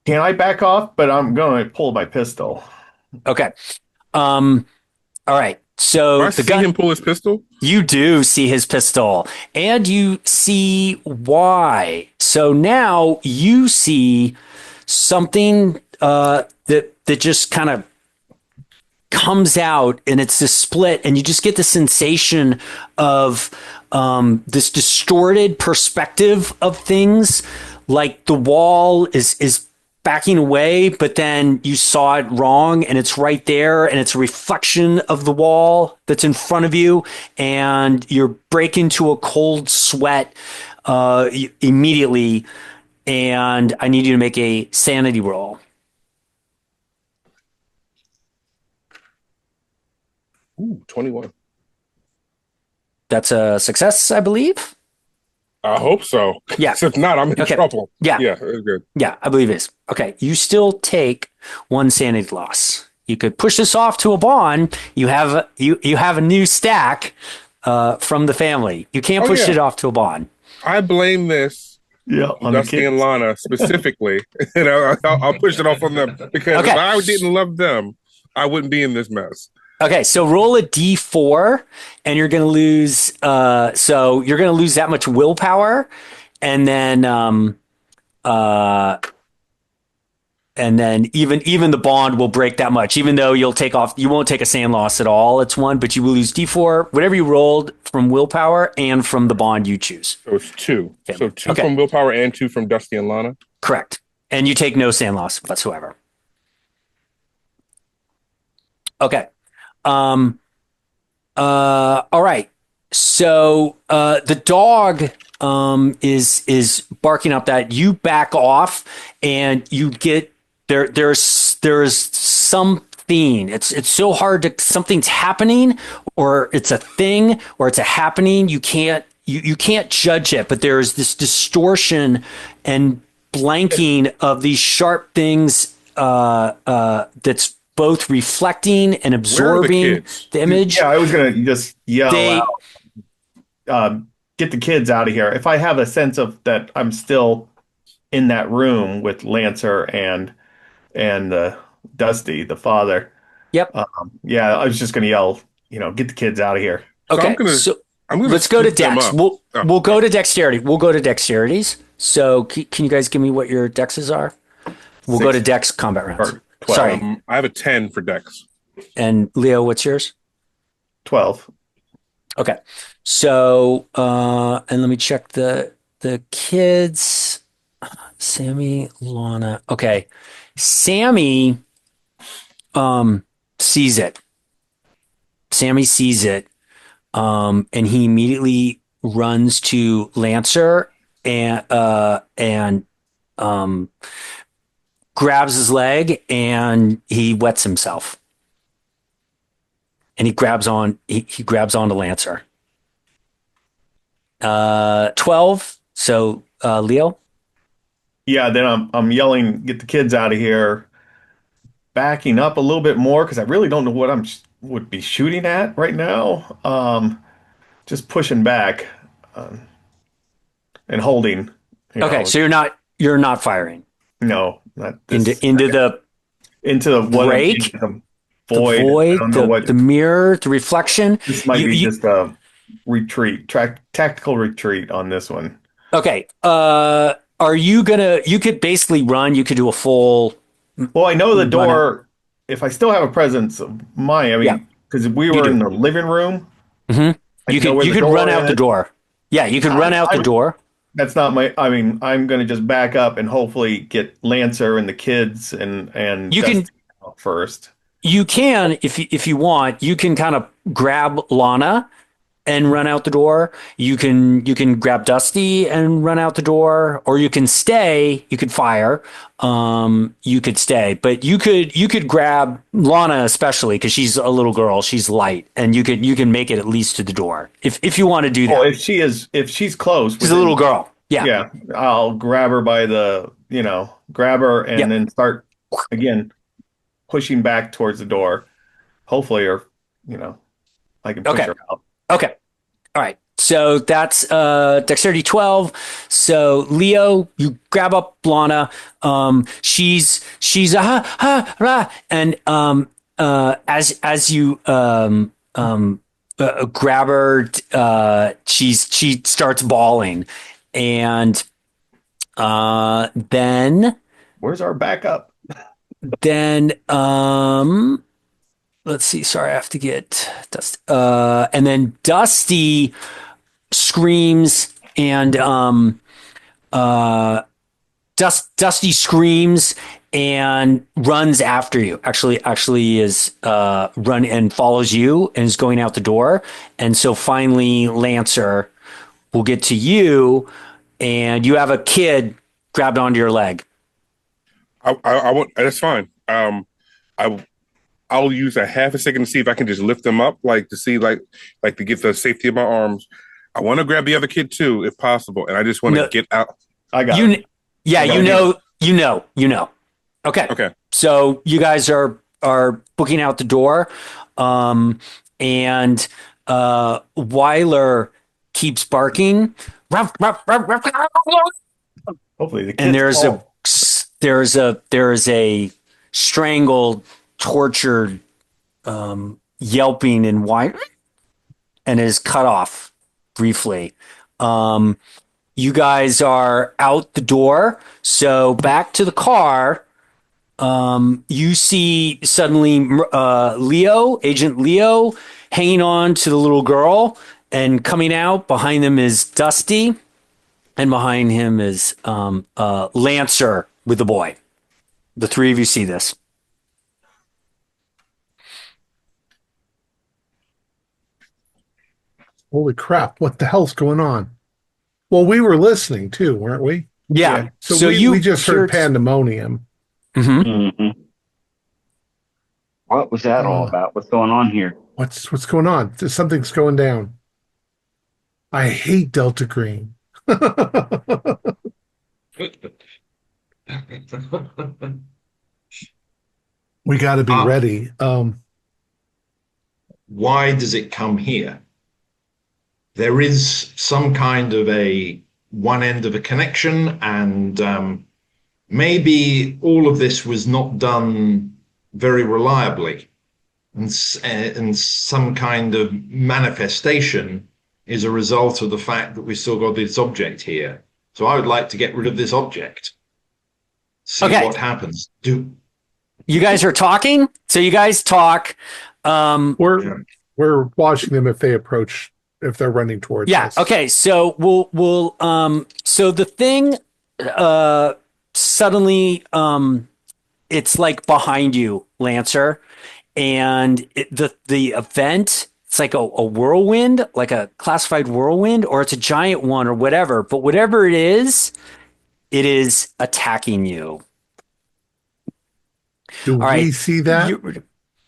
Can I back off? But I'm going to pull my pistol. Okay. All right. So I see him pull his pistol? You do see his pistol, and you see why. So now you see something that just kind of comes out, and it's this split, and you just get the sensation of this distorted perspective of things. Like the wall is backing away, but then you saw it wrong and it's right there and it's a reflection of the wall that's in front of you, and you're breaking into a cold sweat immediately, and I need you to make a sanity roll. Ooh, 21. That's a success, I believe. I hope so. Yeah. If not, I'm in trouble. Yeah. Yeah, it's good. Yeah, I believe it is. Okay. You still take one sanity loss. You could push this off to a bond. You have a new stack from the family. You can't push it off to a bond. I blame this on Dusty and Lana specifically. I'll push it off on them because if I didn't love them, I wouldn't be in this mess. Okay, so roll a d4, and you're going to lose. So you're going to lose that much willpower, and then even the bond will break that much. Even though you won't take a sand loss at all. It's 1, but you will lose d4, whatever you rolled from willpower and from the bond you choose. So it's 2. Okay. So 2 from willpower and 2 from Dusty and Lana. Correct, and you take no sand loss whatsoever. Okay. All right. So the dog is barking up that you back off, and you get there's something. It's so hard to, something's happening, or it's a thing, or it's a happening. You can't judge it, but there's this distortion and blanking of these sharp things that's both reflecting and absorbing the image. Yeah, I was going to just yell out, get the kids out of here. If I have a sense of that I'm still in that room with Lancer and Dusty, the father. Yep. I was just going to yell, get the kids out of here. Okay, let's go to Dex. We'll go to Dexterity. We'll go to Dexterities. So can you guys give me what your Dexes are? We'll go to Dex combat rounds. 12. Sorry. I have a 10 for Dex. And Leo, what's yours? 12. Okay. So, and let me check the kids. Sammy, Lana. Okay. Sammy sees it. Sammy sees it. And he immediately runs to Lancer and grabs his leg, and he wets himself. And he grabs onto Lancer. 12. So Leo? Yeah, then I'm yelling, get the kids out of here, backing up a little bit more because I really don't know what would be shooting at right now. Just pushing back and holding. Okay, so you're not firing. No, not this. Into the break, the void, the mirror, the reflection. This might be just a retreat, tactical retreat on this one. Okay. Are you you could basically run, you could do a full. Well, I know the door, if I still have a presence of mind, because we were in the living room. Mm-hmm. You could run out the door. Yeah, you could run out the door. That's not I'm going to just back up and hopefully get Lancer and the kids and you can first. You can, if you want, you can kind of grab Lana and run out the door. You can grab Dusty and run out the door, or you can stay. You could fire. You could stay, but you could grab Lana, especially because she's a little girl. She's light, and you can make it at least to the door if you want to do that. Oh, if she's close, she's a little girl. Yeah, I'll grab her by the grab her and then start again pushing back towards the door. Hopefully, or I can push her out. Okay. All right. So that's Dexterity 12. So Leo, you grab up Lana. She's and as you grab her, she starts bawling, and then where's our backup? Then let's see. Sorry, I have to get Dusty. And then Dusty screams and Dusty screams and runs after you. Actually is run and follows you and is going out the door. And so finally, Lancer will get to you, and you have a kid grabbed onto your leg. I won't. That's fine. I I'll use a half a second to see if I can just lift them up, like to see, like to get the safety of my arms. I want to grab the other kid too, if possible, and I just want to get out. I got you. it. Yeah, you know. Okay. Okay. So you guys are booking out the door, and Weiler keeps barking. Ruff, ruff, ruff, ruff, ruff. Hopefully the kids And there's a strangled, tortured, yelping and whine, and is cut off briefly. You guys are out the door, so back to the car. You see suddenly Agent Leo, hanging on to the little girl, and coming out. Behind them is Dusty, and behind him is Lancer with the boy. The three of you see this. Holy crap! What the hell's going on? Well, we were listening too, weren't we? Yeah. So we just heard pandemonium. Mm-hmm. What was that all about? What's going on here? What's going on? Something's going down. I hate Delta Green. We got to be ready. Why does it come here? There is some kind of one end of a connection, and maybe all of this was not done very reliably, and some kind of manifestation is a result of the fact that we still got this object here. So I would like to get rid of this object. See what happens. You guys are talking? So you guys talk. We're watching them if they're running towards us. Okay. So we'll so the thing suddenly it's like behind you, Lancer, and the event, it's like a whirlwind, like a classified whirlwind, or it's a giant one or whatever. But whatever it is attacking you. Do we see that?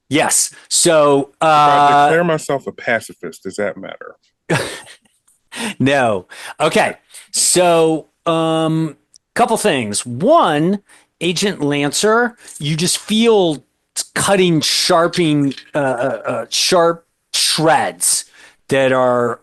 Yes. So if I declare myself a pacifist, does that matter? No. Okay. So couple things. One, Agent Lancer, you just feel cutting, sharp shreds that are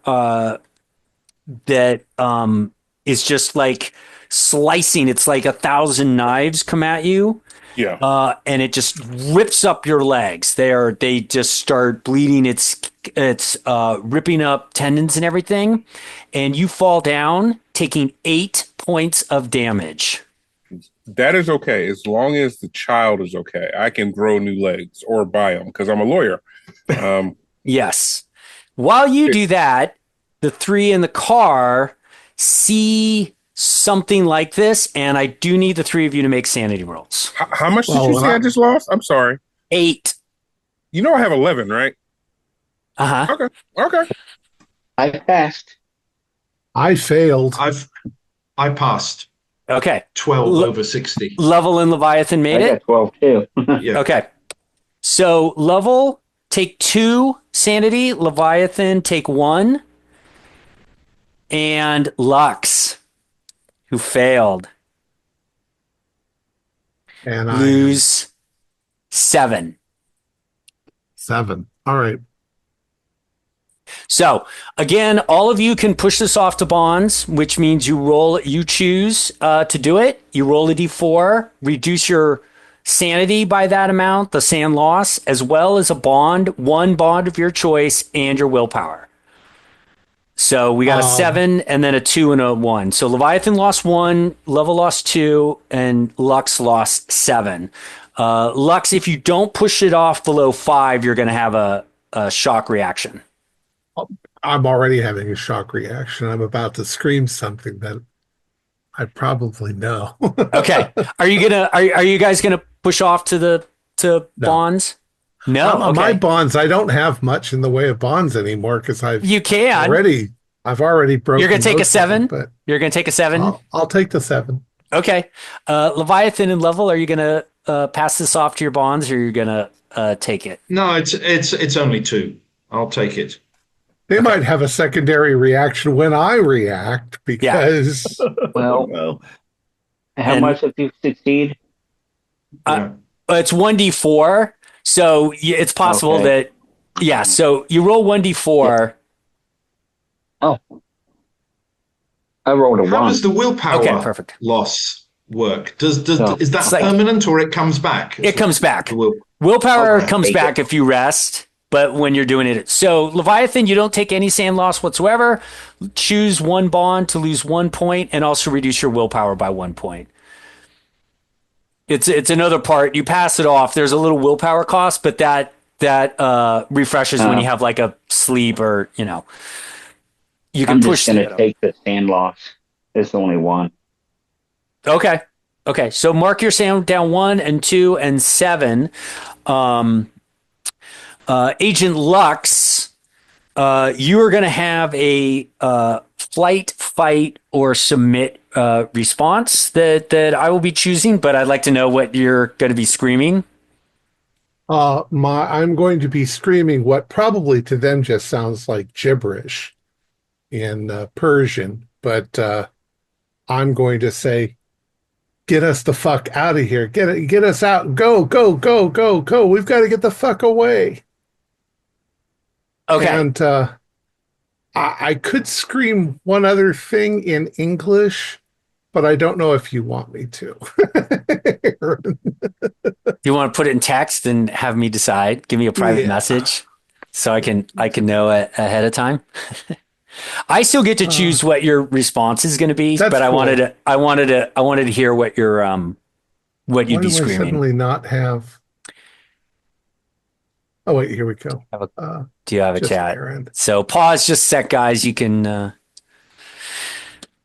is just like slicing. It's like 1,000 knives come at you. Yeah. And it just rips up your legs. They just start bleeding. It's ripping up tendons and everything. And you fall down, taking 8 points of damage. That is okay, as long as the child is okay. I can grow new legs or buy them because I'm a lawyer. Yes. While you do that, the three in the car see something like this, and I do need the three of you to make sanity rolls. How much did you say I just lost? I'm sorry. 8. You know I have 11, right? Uh-huh. Okay. I passed. I failed. I passed. Okay. 12 over 60. Lovell and Leviathan made I it? got 12 too. Yeah. Okay. So Lovell, take 2 sanity. Leviathan, take 1. And Lux, who failed, And lose 7. 7. All right. So again, all of you can push this off to bonds, which means you choose to do it. You roll a d4, reduce your sanity by that amount, the sand loss, as well as a bond, one bond of your choice, and your willpower. So we got a 7 and then a 2 and a 1. So Leviathan lost 1, Lovell lost 2, and Lux lost 7. Lux, if you don't push it off below 5, you're going to have a shock reaction. I'm already having a shock reaction. I'm about to scream something that I probably know. Okay. Are you guys gonna push off to No. bonds? No. My Okay. bonds, I don't have much in the way of bonds anymore because You can. I've already broken. You're gonna take a most of them, 7. but You're gonna take a 7. I'll take the 7. Okay. Leviathan and Level, are you gonna pass this off to your bonds, or are you gonna take it? No, it's only 2. I'll take it. They might have a secondary reaction when I react because Well, how much if you succeed? It's 1d4, so it's possible that so you roll 1d4. Oh, I rolled a 1. How does the willpower perfect. loss work? Is that like, permanent or it comes back? It comes back. Willpower comes back if you rest, but when you're doing it. So Leviathan, you don't take any sand loss whatsoever. Choose 1 bond to lose 1 point and also reduce your willpower by 1 point. It's another part. You pass it off. There's a little willpower cost, but that refreshes when you have like a sleep or, you can I'm push. just going to take the sand loss. There's only 1. Okay. So mark your sand down 1 and 2 and 7. Agent Lux, you are going to have a flight, fight, or submit response that I will be choosing, but I'd like to know what you're going to be screaming. I'm going to be screaming what probably to them just sounds like gibberish in Persian, but I'm going to say, "Get us the fuck out of here! Get us out! Go! We've got to get the fuck away!" Okay. And I could scream one other thing in English, but I don't know if you want me to. You want to put it in text and have me decide? Give me a private message so I can know ahead of time. I still get to choose what your response is going to be, but I wanted to hear what your what you'd be screaming. I suddenly not have. Oh wait, here we go. Do you have a chat? So pause just a sec, guys. You can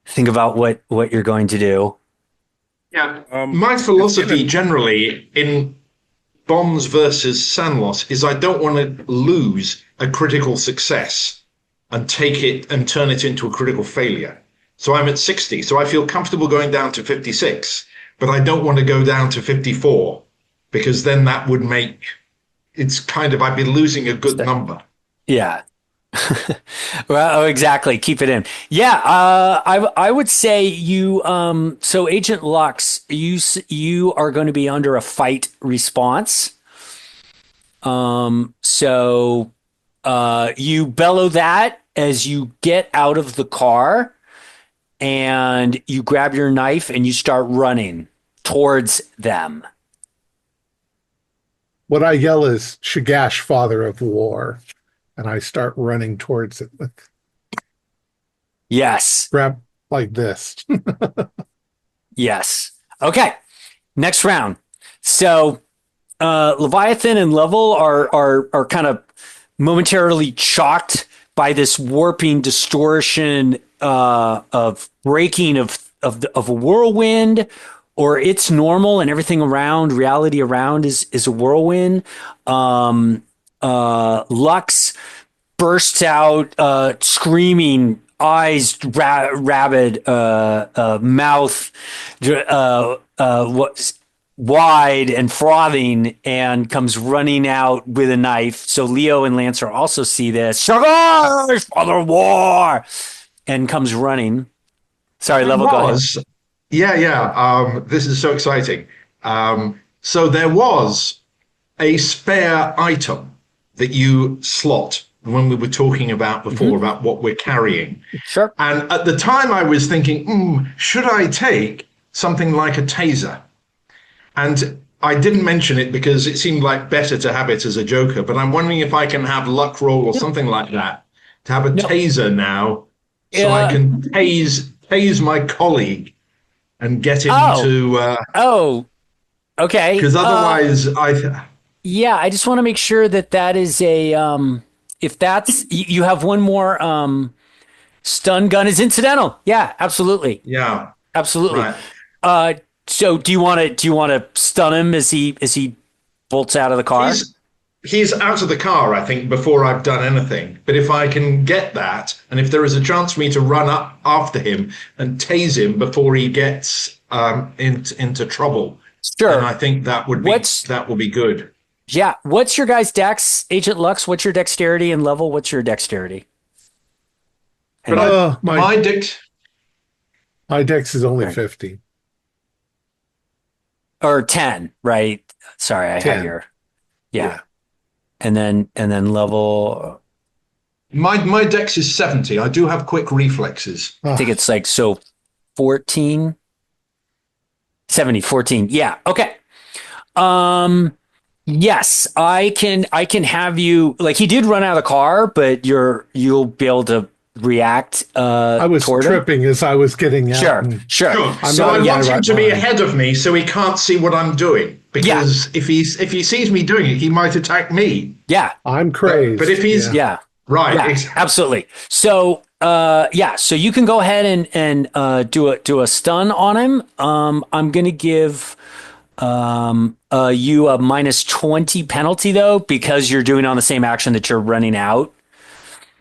think about what you're going to do. Yeah. My philosophy generally in bombs versus sand loss is I don't want to lose a critical success and take it and turn it into a critical failure. So I'm at 60. So I feel comfortable going down to 56, but I don't want to go down to 54 because then that would make it's kind of I'd be losing a good number. Yeah. Well, exactly. Keep it in. Yeah. I would say you, so Agent Lux, you are going to be under a fight response. So you bellow that as you get out of the car and you grab your knife and you start running towards them. What I yell is Shagash, father of war. And I start running towards it with grab like this. Yes. Okay. Next round. So Leviathan and Level are kind of momentarily shocked by this warping distortion of breaking of a whirlwind, or it's normal and everything around reality around is a whirlwind. Lux bursts out screaming, eyes rabid, mouth wide and frothing, and comes running out with a knife. So Leo and Lancer also see this. Shagash, father of war, and comes running. Sorry, Level, go ahead. This is so exciting. So there was a spare item that you slot when we were talking about before about what we're carrying. Sure. And at the time I was thinking, should I take something like a taser? And I didn't mention it because it seemed like better to have it as a joker, but I'm wondering if I can have luck roll or something like that to have a taser now so I can tase my colleague and get him to... okay. Because otherwise I just want to make sure that is a if that's you have one more stun gun is incidental. Yeah, absolutely. Yeah. Absolutely. Right. So do you want to stun him as he bolts out of the car? He's out of the car, I think, before I've done anything. But if I can get that, and if there is a chance for me to run up after him and tase him before he gets into trouble, Sure. then I think that would be good. Yeah. What's your guys' dex, Agent Lux? What's your dexterity and level? What's your dexterity? But my dex is only 50. Or 10, right? Sorry, I 10. have your yeah. And then level my dex is 70. I do have quick reflexes. I think it's like 14. 70, 14. Yeah. Okay. Yes, I can have you, like, he did run out of the car, but you'll be able to react I was tripping as I was getting out. Sure. So I want him to be ahead of me so he can't see what I'm doing. Because if he sees me doing it, he might attack me. Yeah. I'm crazy. But if he's right. Yeah, absolutely. So so you can go ahead and do a stun on him. I'm gonna give you a -20 penalty though, because you're doing on the same action that you're running out.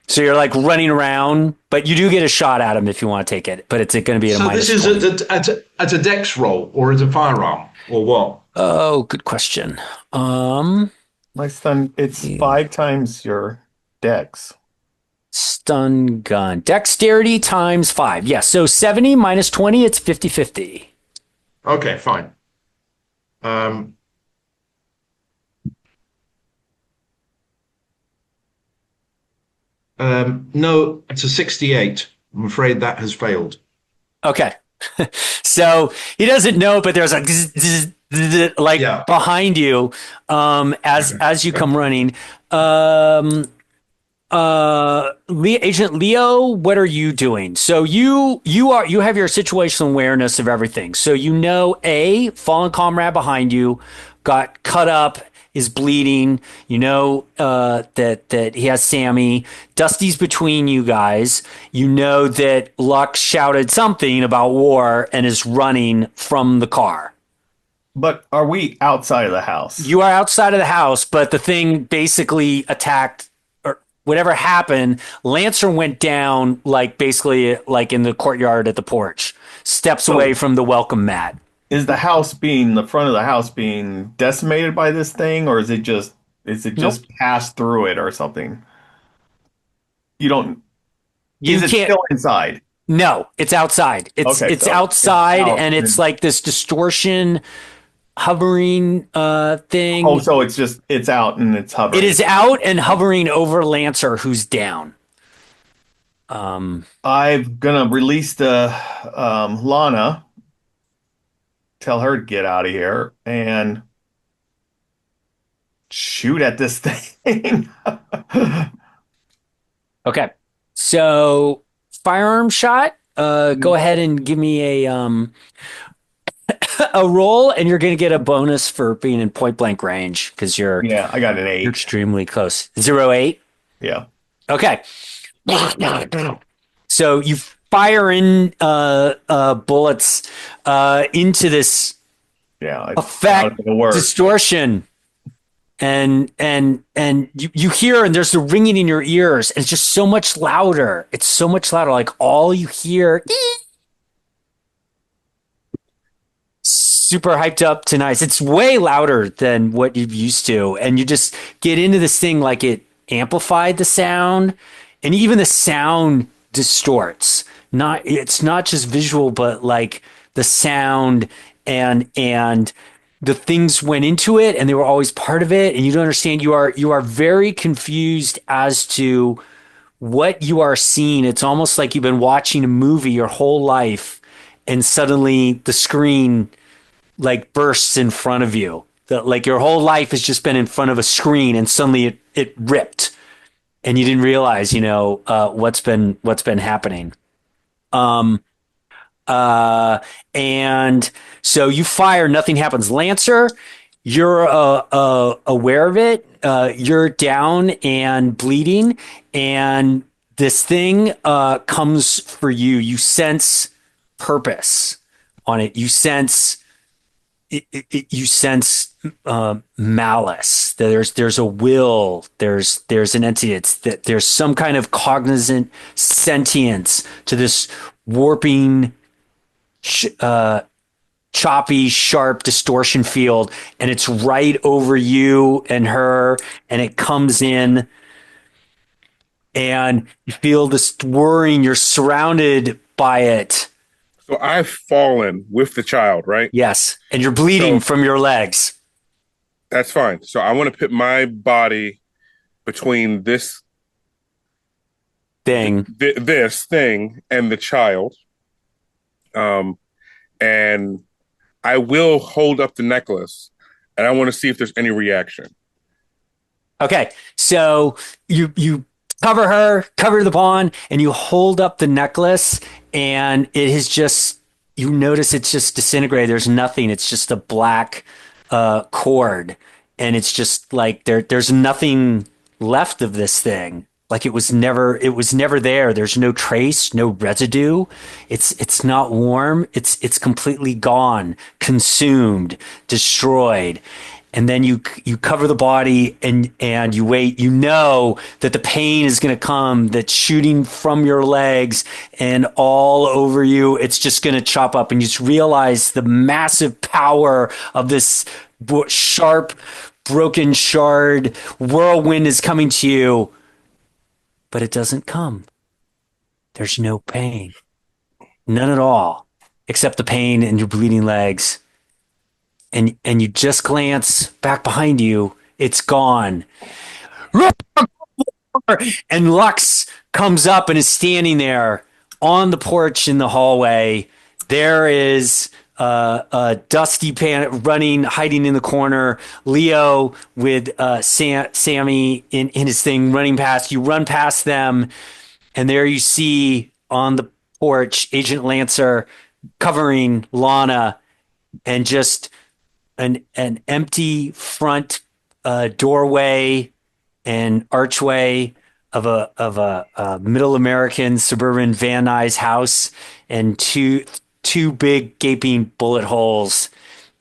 So you're like running around, but you do get a shot at him if you want to take it. But it's going to be a -20. So this is at a dex roll or as a firearm or what? Oh, good question. My stun, it's 5 times your dex. Stun gun. Dexterity times 5. Yeah, so 70 -20, it's 50-50. Okay, fine. No, it's a 68. I'm afraid that has failed. Okay. So he doesn't know, but there's a behind you as you come running. Agent Leo, what are you doing? So you have your situational awareness of everything. So you know, fallen comrade behind you got cut up, is bleeding. You know that he has Sammy. Dusty's between you guys. You know that Luck shouted something about war and is running from the car. But are we outside of the house? You are outside of the house, but the thing basically attacked, or whatever happened. Lancer went down, basically in the courtyard at the porch, steps away from the welcome mat. Is the front of the house being decimated by this thing, or is it just passed through it or something? Is it still inside? No, it's outside. It's outside, and it's like this distortion hovering thing. Oh, so it's out and it's hovering. It is out and hovering over Lancer, who's down. I'm gonna release the Lana. Tell her to get out of here and shoot at this thing. Okay. So firearm shot. Go ahead and give me a roll, and you're going to get a bonus for being in point blank range because I got an 8. You're extremely close. 0.8. Yeah. Okay. So you fire in bullets into this effect, distortion, and you hear, and there's the ringing in your ears, and it's just so much louder. It's so much louder, like all you hear. Super hyped up tonight. It's way louder than what you're used to, and you just get into this thing like it amplified the sound, and even the sound distorts. It's not just visual, but like the sound and the things went into it, and they were always part of it, and you don't understand. You are very confused as to what you are seeing. It's almost like you've been watching a movie your whole life, and suddenly the screen bursts in front of you. Like your whole life has just been in front of a screen, and suddenly it ripped, and you didn't realize what's been happening. And so you fire, nothing happens. Lancer, you're aware of it. You're down and bleeding, and this thing comes for you. You sense purpose. on it. You sense malice. There's a will. There's an entity. There's some kind of cognizant sentience to this warping, choppy, sharp distortion field, and it's right over you and her, and it comes in, and you feel this whirring. You're surrounded by it. So I've fallen with the child, right? Yes, and you're bleeding from your legs. That's fine. So I want to put my body between this thing, this thing, and the child. And I will hold up the necklace, and I want to see if there's any reaction. Okay, so you cover the pawn, and you hold up the necklace, and it is just, you notice it's just disintegrated. There's nothing. It's just a black cord, and it's just like there's nothing left of this thing. Like it was never there. There's no trace, no residue. It's not warm. It's completely gone, consumed, destroyed. And then you cover the body and you wait. You know that the pain is going to come, that's shooting from your legs and all over you. It's just going to chop up, and you just realize the massive power of this sharp, broken shard whirlwind is coming to you. But it doesn't come. There's no pain. None at all, except the pain in your bleeding legs. And you just glance back behind you. It's gone. And Lux comes up and is standing there on the porch in the hallway. There is a dusty pan running, hiding in the corner. Leo with Sammy in his thing running past. You run past them, and there you see on the porch Agent Lancer covering Lana, and just an empty front doorway and archway of a middle American suburban Van Nuys house, and two big gaping bullet holes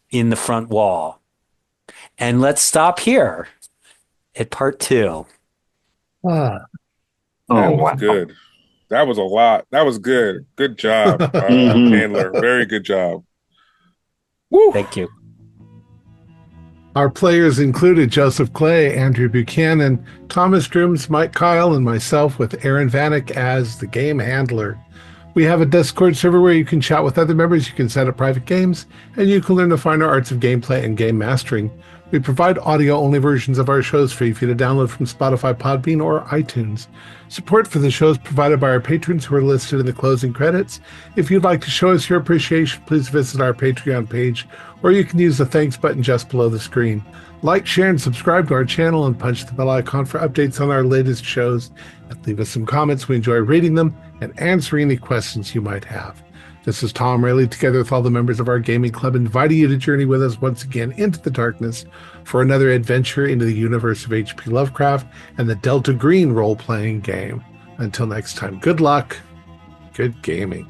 in the front wall. And let's stop here at part 2. That was good. That was a lot. That was good. Good job, Handler. Very good job. Woo. Thank you. Our players included Joseph Clay, Andrew Buchanan, Thomas Drooms, Mike Kyle, and myself, with Aaron Vanek as the game handler. We have a Discord server where you can chat with other members, you can set up private games, and you can learn the finer arts of gameplay and game mastering. We provide audio-only versions of our shows free for you to download from Spotify, Podbean, or iTunes. Support for the show is provided by our patrons who are listed in the closing credits. If you'd like to show us your appreciation, please visit our Patreon page, or you can use the thanks button just below the screen. Like, share, and subscribe to our channel, and punch the bell icon for updates on our latest shows. And leave us some comments. We enjoy reading them and answering any questions you might have. This is Thom Raley, together with all the members of our gaming club, inviting you to journey with us once again into the darkness for another adventure into the universe of H.P. Lovecraft and the Delta Green role-playing game. Until next time, good luck, good gaming.